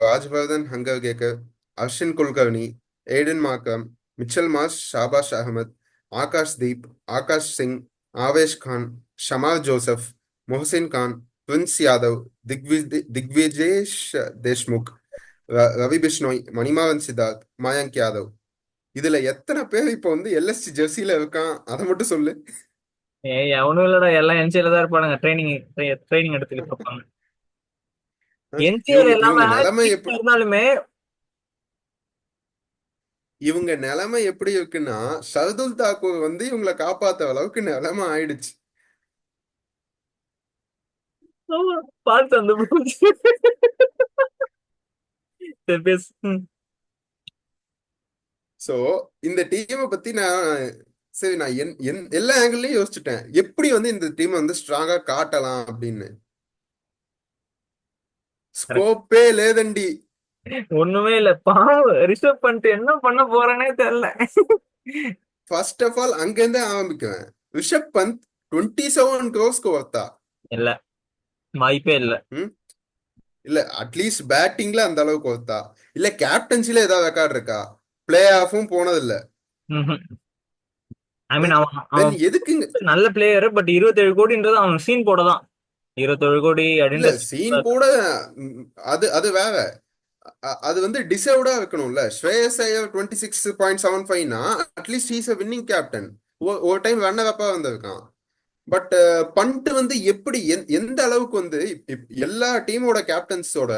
Rajvardhan Hangargekar, Arshin Kulkarni, Aiden Markram, Mitchell Marsh, Shahbaz Ahmed, Akash Deep, Akash Singh, Avesh Khan, Shamar Joseph, Mohsin Khan, Prince Yadav, Digvesh Deshmukh, Ravi Bishnoi, Manimaran Siddharth, Mayank Yadav. இதுல எத்தனை பேர் இப்போ வந்து எல்எஸ்சி ஜெர்சியில இருக்கான், அதை மட்டும் சொல்லு. ஏய் அவனும் இல்லடா, எல்லாம் என்சிஏல தான் இருப்பானுங்க. ட்ரைனிங் எடுத்துக்கிட்டு இருப்பாங்க. என்சிஏல இல்லாம இவங்க நிலைமை team எப்படி இருந்தாலுமே. இவங்க நிலைமை எப்படி இருக்குன்னா, ஷர்துல் தாக்கூர் வந்து இவங்களை காப்பாத்த அளவுக்கு நிலைமை ஆயிடுச்சு. பார்த்து அந்த சரி, பேசு. சோ இந்த டீமை பத்தி நான் சரி, நான் எல்லா ஆங்கிள்லயும் யோசிச்சுட்டேன், எப்படி வந்து இந்த டீமை வந்து ஸ்ட்ராங்கா காட்டலாம் அப்படின்னு. Correct. ஸ்கோப்பே லேதண்டி. ஒண்ணுமே இல்ல பாவம். ரிசர்வ் பண்ணிட்டு என்ன பண்ண போறேனே தெரியல. ஃபர்ஸ்ட் ஆஃப் ஆல் அங்கிருந்தே ஆரம்பிக்குவேன். ரிஷப் பந்த் 27 crores ஒர்த்தா? இல்ல வாய்ப்பே இல்ல. ம் இல்ல அட்லீஸ்ட் பேட்டிங்ல அந்த அளவுக்கு ஒர்த்தா? இல்ல கேப்டன்சில ஏதாவது ரெக்கார்ட் இருக்கா? பிளே ஆஃபும் போனது இல்ல. ஐ மீன் அவன் தென் அவன் எதுக்குங்க? நல்ல பிளேயர். பட் 27 கோடின்றது அவன் சீன் போட தான். 27 கோடி இல்ல அப்படின்ற சீன் போட, ம், அது அது வேற. அது வந்து டிசர்வ்டா இருக்கணும்ல. ஸ்ரேயஸ் ஐயர் 26.75னா at least he's a winning captain. ஒரு டைம் ரன்னர் அப்பா வந்திருக்கான். பட் பண்ட் வந்து எப்படி எந்த அளவுக்கு வந்து எல்லா டீமோட கேப்டன்ஸோட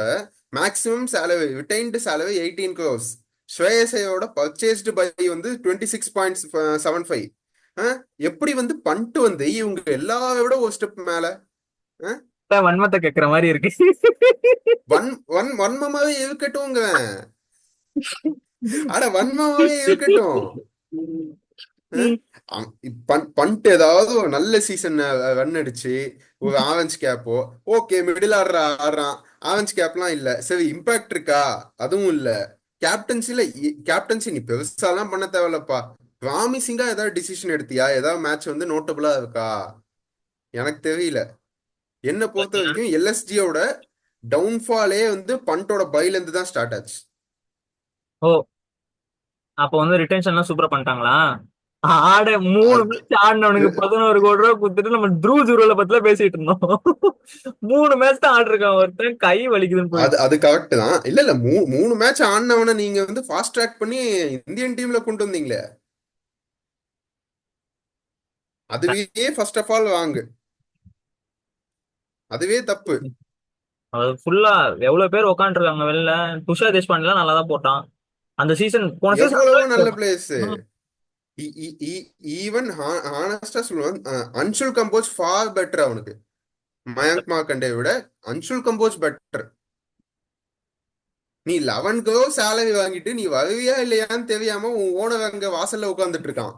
maximum salary, retained salary 18 crores. Shreyas ஐயரோட பர்ச்சேஸ்டு பை வந்து 26.75. எப்படி வந்து பண்ட் வந்து இவங்க எல்லாரோட ஒரு ஸ்டெப் மேல. வன்மத்தை கேக்குற மாதிரி இருக்கு. வன்மமாவே இருக்கட்டும்ங்க. அட வன்மமாவே இருக்கட்டும். ம். பண்ணிட்டு ஏதாவது ஒரு நல்ல சீசன் ரன் அடிச்சு ஒரு ஆரஞ்ச் கேப்போ, ஓகே மிடில் ஆடுற ஆடுறான். ஆரஞ்ச் கேப்லாம் இல்ல, சரி இம்பாக்ட் இருக்கா? அதுவும் இல்ல. கேப்டன்சில கேப்டன்சி நீ பெருசாலாம் பண்ண தேவையில்லப்பா. ப்ராமிசிங்கா ஏதாவது டிசிஷன் எடுத்தியா? ஏதாவது மேட்ச் வந்து நோட்டபிளா இருக்கா? எனக்கு தெரியல. என்ன பொறுத்த வரைக்கும் எல்எஸ்ஜியோட டவுன்ஃபாலே வந்து பண்டோட பைல இருந்து தான் ஸ்டார்ட் ஆச்சு. ஓ, அப்ப வந்து ரிட்டென்ஷன்லாம் சூப்பரா பண்ணிட்டாங்களா? ஆட 3 அது மேட்ச் ஆடினவனுக்கு 11 கோடி ரூபா கொடுத்துட்டு நம்ம த்ரூ ஜூரோல பத்தில பேசிட்டு இருந்தோம். 3 மேட்ச் தான் ஆடிருக்கான் ஒருத்தன், கை வலிக்குதுன்னு அது போயிட்டு. அது கரெக்ட் தான். இல்ல இல்ல, மூணு மேட்ச் ஆடினவன நீங்க வந்து ஃபாஸ்ட் ட்ராக் பண்ணி இந்தியன் டீம்ல கொண்டு வந்தீங்களே, அதுவே ஃபர்ஸ்ட் ஆஃப் ஆல் வாங்கு. அதுவே தப்பு. அது ஃபுல்லா எவ்வளவு பேர் உட்காந்துருக்காங்க வெளில. துஷார் தேஷ்பாண்டேலாம் நல்லா தான் போட்டான் அந்த சீசன். போன எவ்வளவோ நல்ல சீசன் பிளேயர்ஸ். ஈவன் ஹானஸ்டா சொல்லுவேன், அன்சுல் கம்போஸ் ஃபார் பெட்டர் அவனுக்கு. மயங்க் மார்க்கண்டே விட அன்சுல் கம்போஸ் பெட்டர். நீ 11 crore சேலரி வாங்கிட்டு நீ வருவியா இல்லையான்னு தெரியாம உன் ஓனர் அங்க வாசல்ல உட்கார்ந்துட்டு இருக்கான்.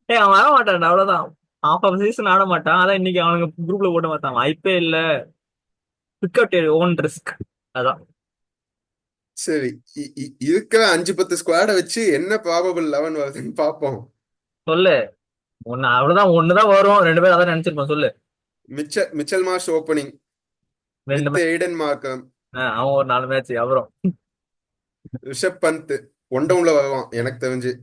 ஏய், அவன் ஆட மாட்டான் அவ்வளவுதான். ஹாஃப் ஆஃப் சீசன் ஆட மாட்டான். அதான் இன்னைக்கு அவனுக்கு குரூப்ல போட்டு மாட்டான், வாய்ப்பே இல்ல. Big out own risk. அதான். சரி, இருக்கிற 5-10 ஸ்குவாட வச்சு என்ன ப்ராபபிள் 11 வருதுன்னு பார்ப்போம். சொல்லு. ஒன்னு அவ்வளவுதான், ஒண்ணுதான் வரும். 2 பேரும் அதான் நினைச்சிருப்பான், சொல்லு. Mitchell Marsh opening 2 with match. Aiden Markram. அவன் ஒரு 4 மேட்ச் அப்புறம் ரிஷப் பந்த் ஒன் டவுன்ல வருவான் எனக்கு தெரிஞ்சு.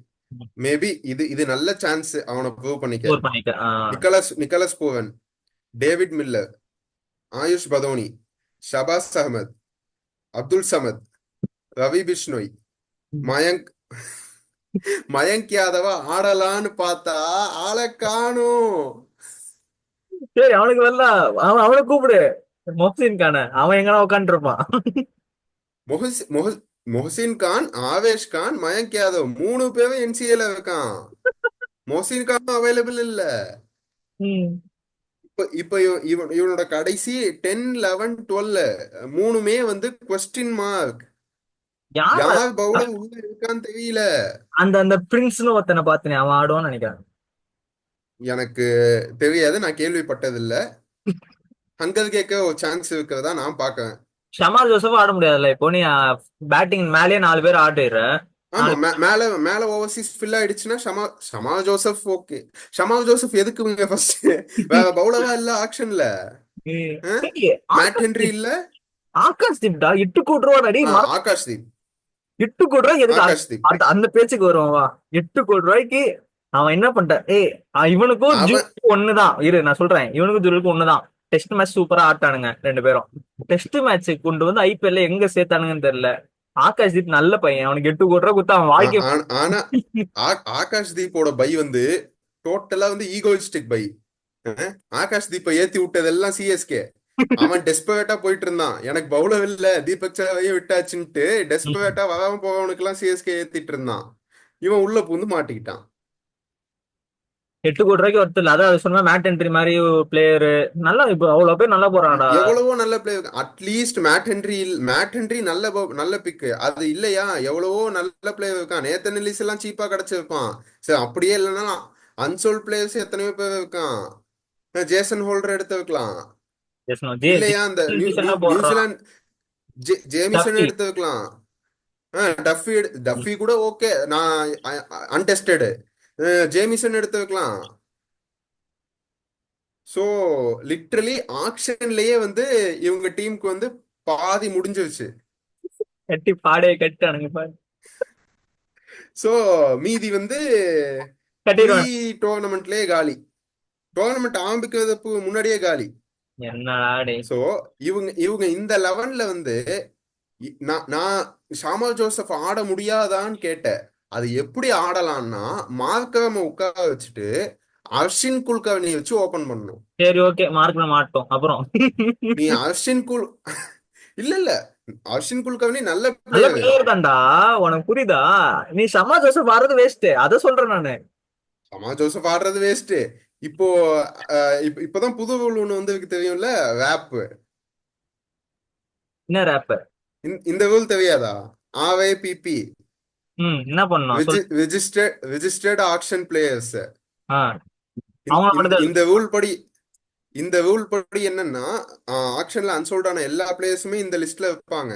மேபி இது இது நல்ல சான்ஸ் அவனை ப்ரூவ் பண்ணிக்க. ஸ்கோர் பண்ணிக்க. Nicholas Pooran, David Miller, Ayush Badoni, Shahbaz Ahmed, Abdul Samad, Ravi Bishnoi, Mayank Mayank யாதவ ஆடலான்னு பார்த்தா ஆளை காணும். சரி, அவனுக்கு வரல. அவனை கூப்பிடு. மொஹசின் கான அவன் எங்கன்னா உட்காந்துட்டு இருப்பான். மொஹஸ் மொஹஸ் மொஹசின் கான், ஆவேஷ் கான், மயங்க் யாதவ் 3 பேரும் என்சிஏல இருக்கான். மொஹசின் கான் அவைலபிள் இல்ல. ம். இப்ப இவனோட கடைசி 10, 11, 12 மூணுமே வந்து கொஸ்டின் மார்க். யார் யார் பவுலர் உள்ள இருக்கான்னு தெரியல. அந்த அந்த பிரின்ஸ்னு ஒருத்தனை பார்த்தனே, அவன் ஆடுவான்னு நினைக்கிறேன். எனக்கு தெரியாது, நான் கேள்விப்பட்டது இல்ல. ஹங்கர் கேட்க ஒரு சான்ஸ் இருக்கிறதா நான் பார்க்கறேன். ஷமால் ஜோசப் ஆட முடியாதுல்ல இப்போ. நீ பேட்டிங் மேலேயே 4 பேர் ஆடிடுற. ஆமா, 4 மேல மேல ஓவர்சீஸ் ஃபில் ஆயிடுச்சுன்னா ஷமா ஜோசப் ஓகே. ஷமா ஜோசப் எதுக்குங்க ஃபர்ஸ்ட்? வேற பவுலரா இல்ல ஆக்ஷன்ல. Mat Henry Akashdeep. இல்ல. ஆகாஷ்தீப்டா 8 கோடி ரூபா அடி ஆகாஷ்தீப். 8 கோடி ரூபாய்க்கு எதுக்கு ஆகாஷ்தீப் அந்த பேச்சுக்கு வருவான் வா. 8 கோடி ரூபாய்க்கு அவன் என்ன பண்ணிட்டான்? இவனுக்கும் அவன் ஜூலுக்கு ஒண்ணுதான். இரு நான் சொல்றேன், இவனுக்கும் ஜூலுக்கு ஒண்ணுதான். டெஸ்ட் மேட்ச் சூப்பரா ஆட்டானுங்க 2 பேரும். டெஸ்ட் மேட்ச் கொண்டு வந்து ஐபிஎல்ல எங்க சேர்த்தானுங்கன்னு தெரியல. ஆகாஷ்தீப் நல்ல பையன், அவனுக்கு 8 கோடி ரூபா கொடுத்தா அவன் வாழ்க்கை. ஆனா ஆகாஷ் தீப்போட பை வந்து டோட்டலா வந்து ஈகோயிஸ்டிக் பை. ஆகாஷ் தீப்பை ஏத்தி விட்டதெல்லாம் சிஎஸ்கே. அவன் டெஸ்பரேட்டா போயிட்டு இருந்தான், எனக்கு பவுலர் இல்ல தீபக் சஹரையும் விட்டாச்சுன்ட்டு டெஸ்பரேட்டா வராம போறவனுக்கு எல்லாம் சிஎஸ்கே ஏத்திட்டு இருந்தான். இவன் உள்ள பூந்து மாட்டிக்கிட்டான். 8 கோடி ரூபாய்க்கு ஒருத்தர் இல்ல. அதான் சொன்னா மேட் என்ட்ரி மாதிரி பிளேயரு. நல்லா இப்போ அவ்வளவு பேர் நல்லா போறான்டா. எவ்வளவோ நல்ல பிளேயர், அட்லீஸ்ட் மேட் ஹென்றி நல்ல நல்ல பிக்கு. அது இல்லையா, எவ்வளவோ நல்ல பிளேயர் இருக்கான். நேத்தன் எல்லிஸ் எல்லாம் சீப்பா கிடைச்சிருப்பான். சரி அப்படியே இல்லைன்னா அன்சோல்ட் பிளேயர்ஸ் எத்தனையோ பேர் இருக்கான். ஜேசன் ஹோல்டர் எடுத்து வைக்கலாம். இல்லையா அந்த போடுறான். New Zealand Jamieson Duffy. எடுத்து வைக்கலாம். டஃபி கூட ஓகே, நான் அன்டெஸ்டடு. ஜேமிசன் எடுத்து வைக்கலாம். ஸோ லிட்ரலி ஆக்ஷன்லயே வந்து இவங்க டீமுக்கு வந்து பாதி முடிஞ்சிருச்சு. கட்டி பாடையை கட்டானுங்க பாரு. ஸோ மீதி வந்து ப்ரீ கட்டிடுவான். டோர்னமெண்ட்லயே காலி. டோர்னமெண்ட் ஆரம்பிக்கிறதுக்கு முன்னாடியே காலி. என்னடா டே. ஸோ இவங்க இவங்க இந்த 11ல வந்து நான் ஷாமா ஜோசப் ஆட முடியாதான்னு கேட்டேன். அது எப்படி ஆடலாம்னா, மார்க்கரை உட்கார வச்சுட்டு அர்ஷின் குல்கர்னி வச்சு ஓபன் பண்ணணும். சரி, ஓகே, மார்க்ல மாட்டோம் அப்புறம். நீ அர்ஷின் குல் இல்ல இல்ல, அர்ஷின் குல்கர்னி நல்ல நல்ல பிளேயர். பிளேயர் தான்டா. உனக்கு புரியுதா? நீ ஷமா ஜோசப் வர்றது வேஸ்ட், அத சொல்றேன் நானு. ஷமா ஜோசப் ஆடுறது வேஸ்ட். இப்போ இப்பதான் புது ரூல் ஒண்ணு வந்து தெரியும்ல, வேப். என்ன ரேப்? இந்த ரூல் தெரியாதா? ஆவே பிபி என்ன பண்ணணும் சொல்லு. Registered action players. ஆ அவங்க மட்டும் தான் இந்த ரூல் படி என்னன்னா, ஆக்ஷன்ல அன்சோல்ட் ஆன எல்லா பிளேயர்ஸுமே இந்த லிஸ்ட்ல இருப்பாங்க.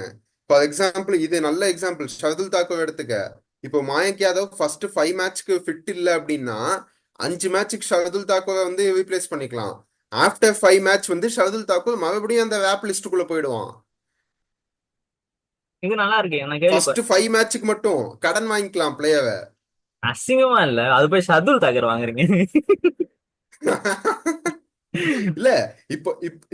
ஃபார் எக்ஸாம்பிள், இது நல்ல எக்ஸாம்பிள், ஷர்துல் தாக்கூர் எடுத்துக்க. இப்போ மயங்க் யாதவ் ஃபர்ஸ்ட் 5 மேட்ச்க்கு ஃபிட் இல்ல அப்படின்னா 5 மேட்சுக்கு ஷர்துல் தாக்கூரை வந்து ரீப்ளேஸ் பண்ணிக்கலாம். ஆஃப்டர் 5 மேட்ச் வந்து ஷர்துல் தாக்கூர் மறுபடியும் அந்த வேப் லிஸ்டுக்குள்ள போயிடுவான். இது நல்லா இருக்கு நான் ஃபர்ஸ்ட் கேள்விப்பட்டேன். 5 மேட்சுக்கு மட்டும் கடன் வாங்கிக்கலாம் பிளேயரை. அசிங்கமா இல்ல அது போய் ஷர்துல் தாக்கர் வாங்குறீங்க. இல்ல,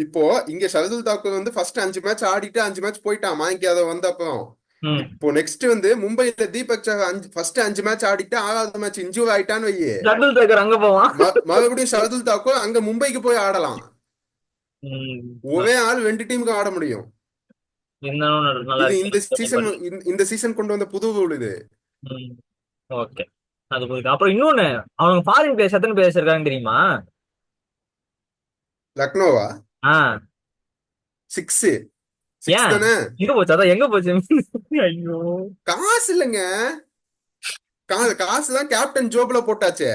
இப்போ இங்க ஷர்துல் தாக்கூர் வந்து ஃபர்ஸ்ட் 5 மேட்ச் ஆடிட்டு 5 மேட்ச் போயிட்டான் மயங்க் யாதவ் வந்த அப்புறம். ம் இப்போ நெக்ஸ்ட் வந்து மும்பைல தீபக் சஹர் ஃபர்ஸ்ட் 5 மேட்ச் ஆடிட்டு 6வது மேட்ச் இன்ஜூர் ஆயிட்டான்னு வையே, ஷர்துல் தாக்கர் அங்க போவான். மறுபடியும் ஷர்துல் தாக்கூர் அங்க மும்பைக்கு போய் ஆடலாம். ம் ஒரே ஆள் 2 டீமுக்கு ஆட முடியும். இருந்தாலும் நல்லா இது இருக்கு. இந்த சீசன் கொண்டு வந்த புது ரூல் இது. ம் ஓகே. அது புரியுது. அப்புறம் இன்னொன்னு, அவனுக்கு ஃபாரின் பிளேயர்ஸ் எத்தனை பிளேயர்ஸ் இருக்காங்க தெரியுமா? லக்னோவா? ஆ 6. 6 ஏன் தானே? எங்க போச்சு? அதான் எங்க போச்சு? ஐயோ. காசு இல்லைங்க. காசு தான் கேப்டன் ஜோப்ல போட்டாச்சே.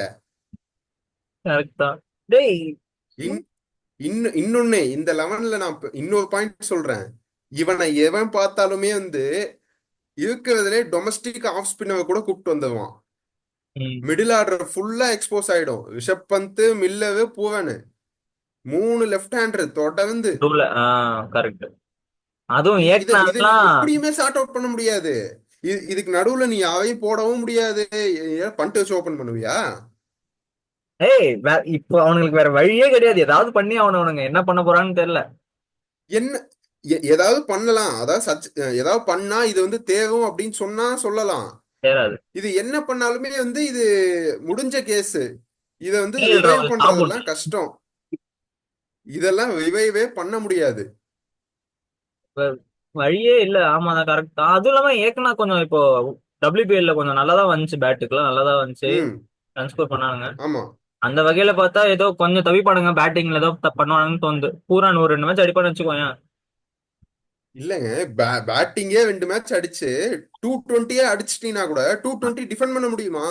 கரெக்ட் தான். டேய். இன்- இன்னொன்னு இந்த 11ல நான் இன்னொரு பாயிண்ட் சொல்றேன். இவனை எவன் பார்த்தாலுமே வந்து இருக்கிறதுலே டொமஸ்டிக் ஆஃப் ஸ்பின்னர் கூட கூப்பிட்டு வந்துடுவான். ம் மிடில் ஆர்டர் ஃபுல்லா எக்ஸ்போஸ் ஆயிடும். Rishabh Pant, Miller, Pooran, 3 left hander தொடர்ந்து. டூல கரெக்ட். அதுவும் இதை நீ ஏக்னாலாம். எப்படியுமே சார்ட் அவுட் பண்ண முடியாது. இதுக்கு நடுவுல நீ யாரையும் போடவும் முடியாது. பண்ட் வச்சு ஓபன் பண்ணுவியா? ஏய் இப்போ அவனுங்களுக்கு வேற வழியே கிடையாது. ஏதாவது பண்ணி அவனுங்க என்ன பண்ண போறான்னு தெரியல. என்ன ஏதாவது பண்ணலாம். அதாவது ஏதாவது பண்ணா இது வந்து தேவும் அப்படின்னு சொன்னா சொல்லலாம். சேராது. இது என்ன பண்ணாலுமே வந்து இது முடிஞ்ச கேஸ். இத வந்து கேஎல் ரிவைவ் ராகுல் சாபுட். பண்றதெல்லாம் கஷ்டம். இதெல்லாம் ரிவைவே பண்ண முடியாது. வழியே இல்ல. ஆமா தான் கரெக்ட் தான். அதுவும் இல்லாம ஏக்னா கொஞ்சம் இப்போ WPL கொஞ்சம் நல்லா தான் வந்துச்சு. பேட்டுக்குலாம் நல்லா தான் வந்துச்சு. ம். ரன் ஸ்கோர் பண்ணானுங்க. ஆமா. அந்த வகையில பார்த்தா ஏதோ கொஞ்சம் தவிப்பானுங்க பேட்டிங்ல ஏதோ பண்ணுவானுங்கன்னு தோணுது. பூரா 102 மேட்ச் அடிப்பான்னு வச்சுக்கோங்க. இல்லங்க, பேட்டிங்கே 2 மேட்ச் அடிச்சு 220 அடிச்சிட்டீங்கன்னா கூட 220 டிஃபெண்ட் பண்ண முடியுமா?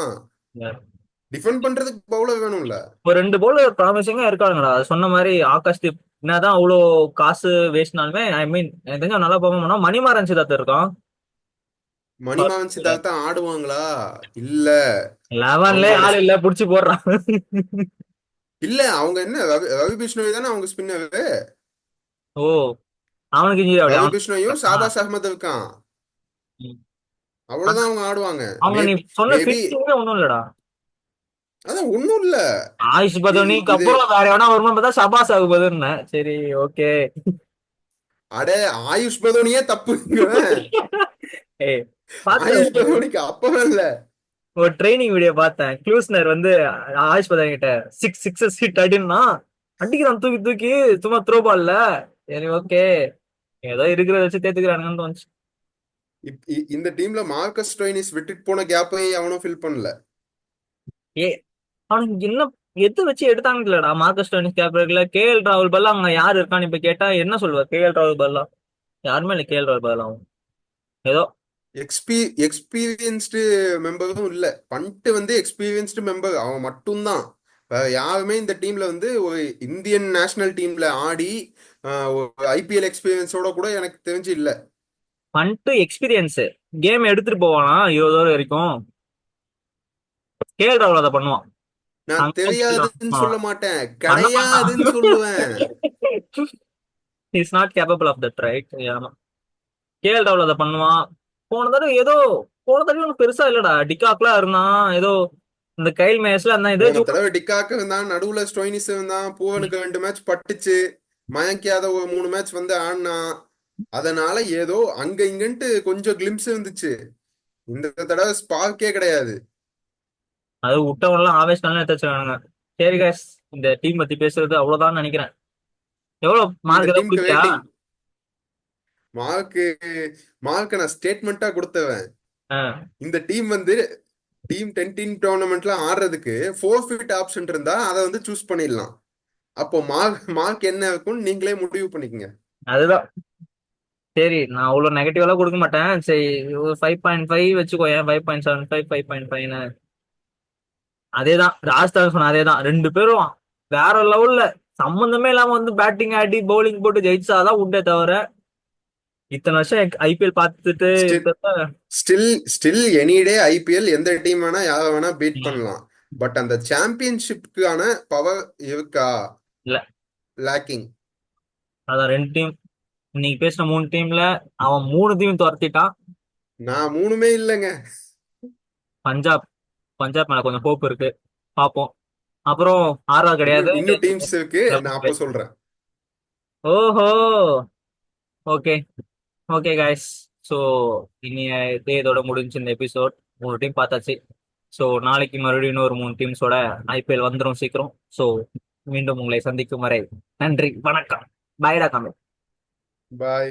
டிஃபெண்ட் பண்றதுக்கு பவுலர் வேணும்ல. ஒரு 2 பவுலர் ப்ராமிசிங்கா இருக்கானுங்கடா. அது சொன்ன மாதிரி ஆகாஷ்தீப் என்னதான் அவ்வளோ காசு வேஸ்ட்னாலுமே ஐ மீன் எனக்கு தெரிஞ்சு அவன் நல்லா பெர்ஃபார்ம் பண்ணா. மணிமாறன் சிதார்த் இருக்கான். மணிமாறன் சித்தார்த்தா ஆடுவாங்களா? இல்ல. 11லே அவங்களோட ஆள் இல்ல புடிச்சு போடுறான். இல்ல, அவங்க என்ன ரவி பிஷ்ணோய் தானே அவங்க ஸ்பின்னரு. ஓ அவனுக்கு இன்ஜுரி அப்படி ரவி பிஷ்ணோயும் அவனுக்கு. ஷாபாஸ் அகமது இருக்கான். அவ்வளவுதான் அவங்க ஆடுவாங்க. அவங்க நீ சொன்ன மேபி ஃபிட்டிங்கே ஒண்ணும் இல்லடா. அதான் ஒண்ணும் இல்ல. ஆயுஷ் பதோனிக்கு இது அப்புறம் வேற எவனா வருமானு பார்த்தா ஷபாஸ் ஆகுபதுன்னு. சரி ஓகே. அட, ஆயுஷ் பதோனியே தப்புங்கிறேன். ஏய் பார்த்தேன். ஆயுஷ் பதோனிக்கு அப்பவே இல்ல. ஒரு ட்ரைனிங் வீடியோ பார்த்தேன். கிளூஸ்னர் வந்து ஆயுஷ் பதன் கிட்ட சிக்ஸஸ் ஹிட் அடின்னா அடிக்கிறான் தூக்கி தூக்கி சும்மா த்ரோ பால்ல. சரி ஓகே ஏதோ இருக்கிறத வச்சு தேத்துக்கிறானுங்கன்னு தோணுச்சு. இந்த டீம்ல மார்க்கஸ் ஸ்டோய்னிஸ் விட்டுட்டு போன கேப்பை அவனும் ஃபில் பண்ணல. ஏ அவனுக்கு என்ன எது வச்சு எடுத்தாங்கன்னு இல்லடா. மார்க்கஸ் டோனிஸ் கேப்ல KL ராகுல் பல்லா அங்க யாரு இருக்கான்னு இப்ப கேட்டா என்ன சொல்லுவா? KL ராகுல் பல்லா யாருமே இல்லை. KL ராகுல் பல்லா ஏதோ எக்ஸ்பீரியன்ஸ்டு மெம்பரும் இல்ல. பண்ட் வந்து எக்ஸ்பீரியன்ஸ்டு மெம்பர் அவன் மட்டும்தான். வேற யாருமே இந்த டீம்ல வந்து ஒரு இந்தியன் நேஷனல் டீம்ல ஆடி ஒரு ஐபிஎல் எக்ஸ்பீரியன்ஸோட கூட எனக்கு தெரிஞ்சு இல்ல. பண்ணிட்டு எக்ஸ்பீரியன்ஸ் கேம் எடுத்துட்டு போவானா 20 ஓவர் வரைக்கும். KL ராகுல் அதை பண்ணுவான். நான் தெரியாதுன்னு சொல்ல மாட்டேன், பண்ண கிடையாதுன்னு சொல்லுவேன். Is not capable of that right. ஆமா KL ராகுல் அதை பண்ணுவான். போன தடவை ஏதோ போன தடவை ஒன்றும் பெருசா இல்லடா. டிகாக்லாம் இருந்தான் ஏதோ இந்த கைல் மேட்ச்ல அந்த இதே போன தடவை டிக்காக்கு இருந்தான், நடுவுல ஸ்டோய்னிஸ் இருந்தான், பூவனுக்கு 2 மேட்ச் பட்டுச்சு, மயங்க் யாதவ் ஒரு 3 மேட்ச் வந்து ஆடினான். அதனால ஏதோ அங்க இங்கன்ட்டு கொஞ்சம் கிளிம்ஸ் இருந்துச்சு. இந்த தடவை ஸ்பார்க்கே கிடையாது. அது விட்டவங்கலாம் ஆவேசம் எடுத்து வச்சிருக்கானுங்க. சரி guys இந்த டீம் பத்தி பேசுறது அவ்வளவுதான் நினைக்கிறேன். எவ்வளவு இந்த மார்க் ஏதாவது டீமுக்கு கொடுத்தியா? ரேட்டிங் மார்க்கு மார்க்க நான் ஸ்டேட்மெண்டா கொடுத்தவன். ஆ, இந்த டீம் வந்து டீம் 10 டோர்னமெண்ட்ல ஆடுறதுக்கு 4 ஃபிட் ஆப்ஷன் இருந்தா அதை வந்து சூஸ் பண்ணிடலாம். அப்போ மார்க் என்ன இருக்கும்னு நீங்களே முடிவு பண்ணிக்கங்க. அதுதான் சரி, நான் அவ்வளவு நெகட்டிவெல்லாம் கொடுக்க மாட்டேன். சரி, ஒரு 5.5 வச்சுக்கோ. 5.75, 5.5. அதேதான் ராஜ்ஸ்தான் சொன்ன, அதேதான். ரெண்டு பேரும் வேற லெவல்ல சம்பந்தமே இல்லாம வந்து பேட்டிங் ஆடி பவுலிங் போட்டு ஜெயிச்சாதான் உண்டே தவிர, இத்தனை வருஷம் ஐபிஎல் பார்த்துட்டு ஸ்டில் இப்ப still still any day IPL எந்த டீம் வேணா யாரை வேணா பீட் ம், பண்ணலாம். பட் அந்த சாம்பியன்ஷிப்க்கான பவர் இருக்கா? இல்ல. லேக்கிங். அதான் ரெண்டு டீம், இன்னைக்கு பேசின மூணு டீம்ல அவன் மூணு டீம் துரத்திட்டான். நான் மூணுமே இல்லைங்க. பஞ்சாப் பஞ்சாப் மேல கொஞ்சம் ஹோப் இருக்கு, பாப்போம். அப்புறம் ஆர்ஆர் இன்னும் கிடையாது. இன்னும் டீம்ஸ் இருக்கு, நான் அப்போ சொல்றேன். ஓஹோ, ஓகே, ஓகே காய்ஸ். ஸோ இனிய இதோட முடிஞ்சு இந்த எபிசோட். மூணு டீம் பார்த்தாச்சு. ஸோ நாளைக்கு மறுபடியும் இன்னொரு மூணு டீம்ஸோட ஐபிஎல் வந்துடும் சீக்கிரம். ஸோ மீண்டும் உங்களை சந்திக்கும் வரை நன்றி, வணக்கம். பாய்டா காமெண்ட். பாய்.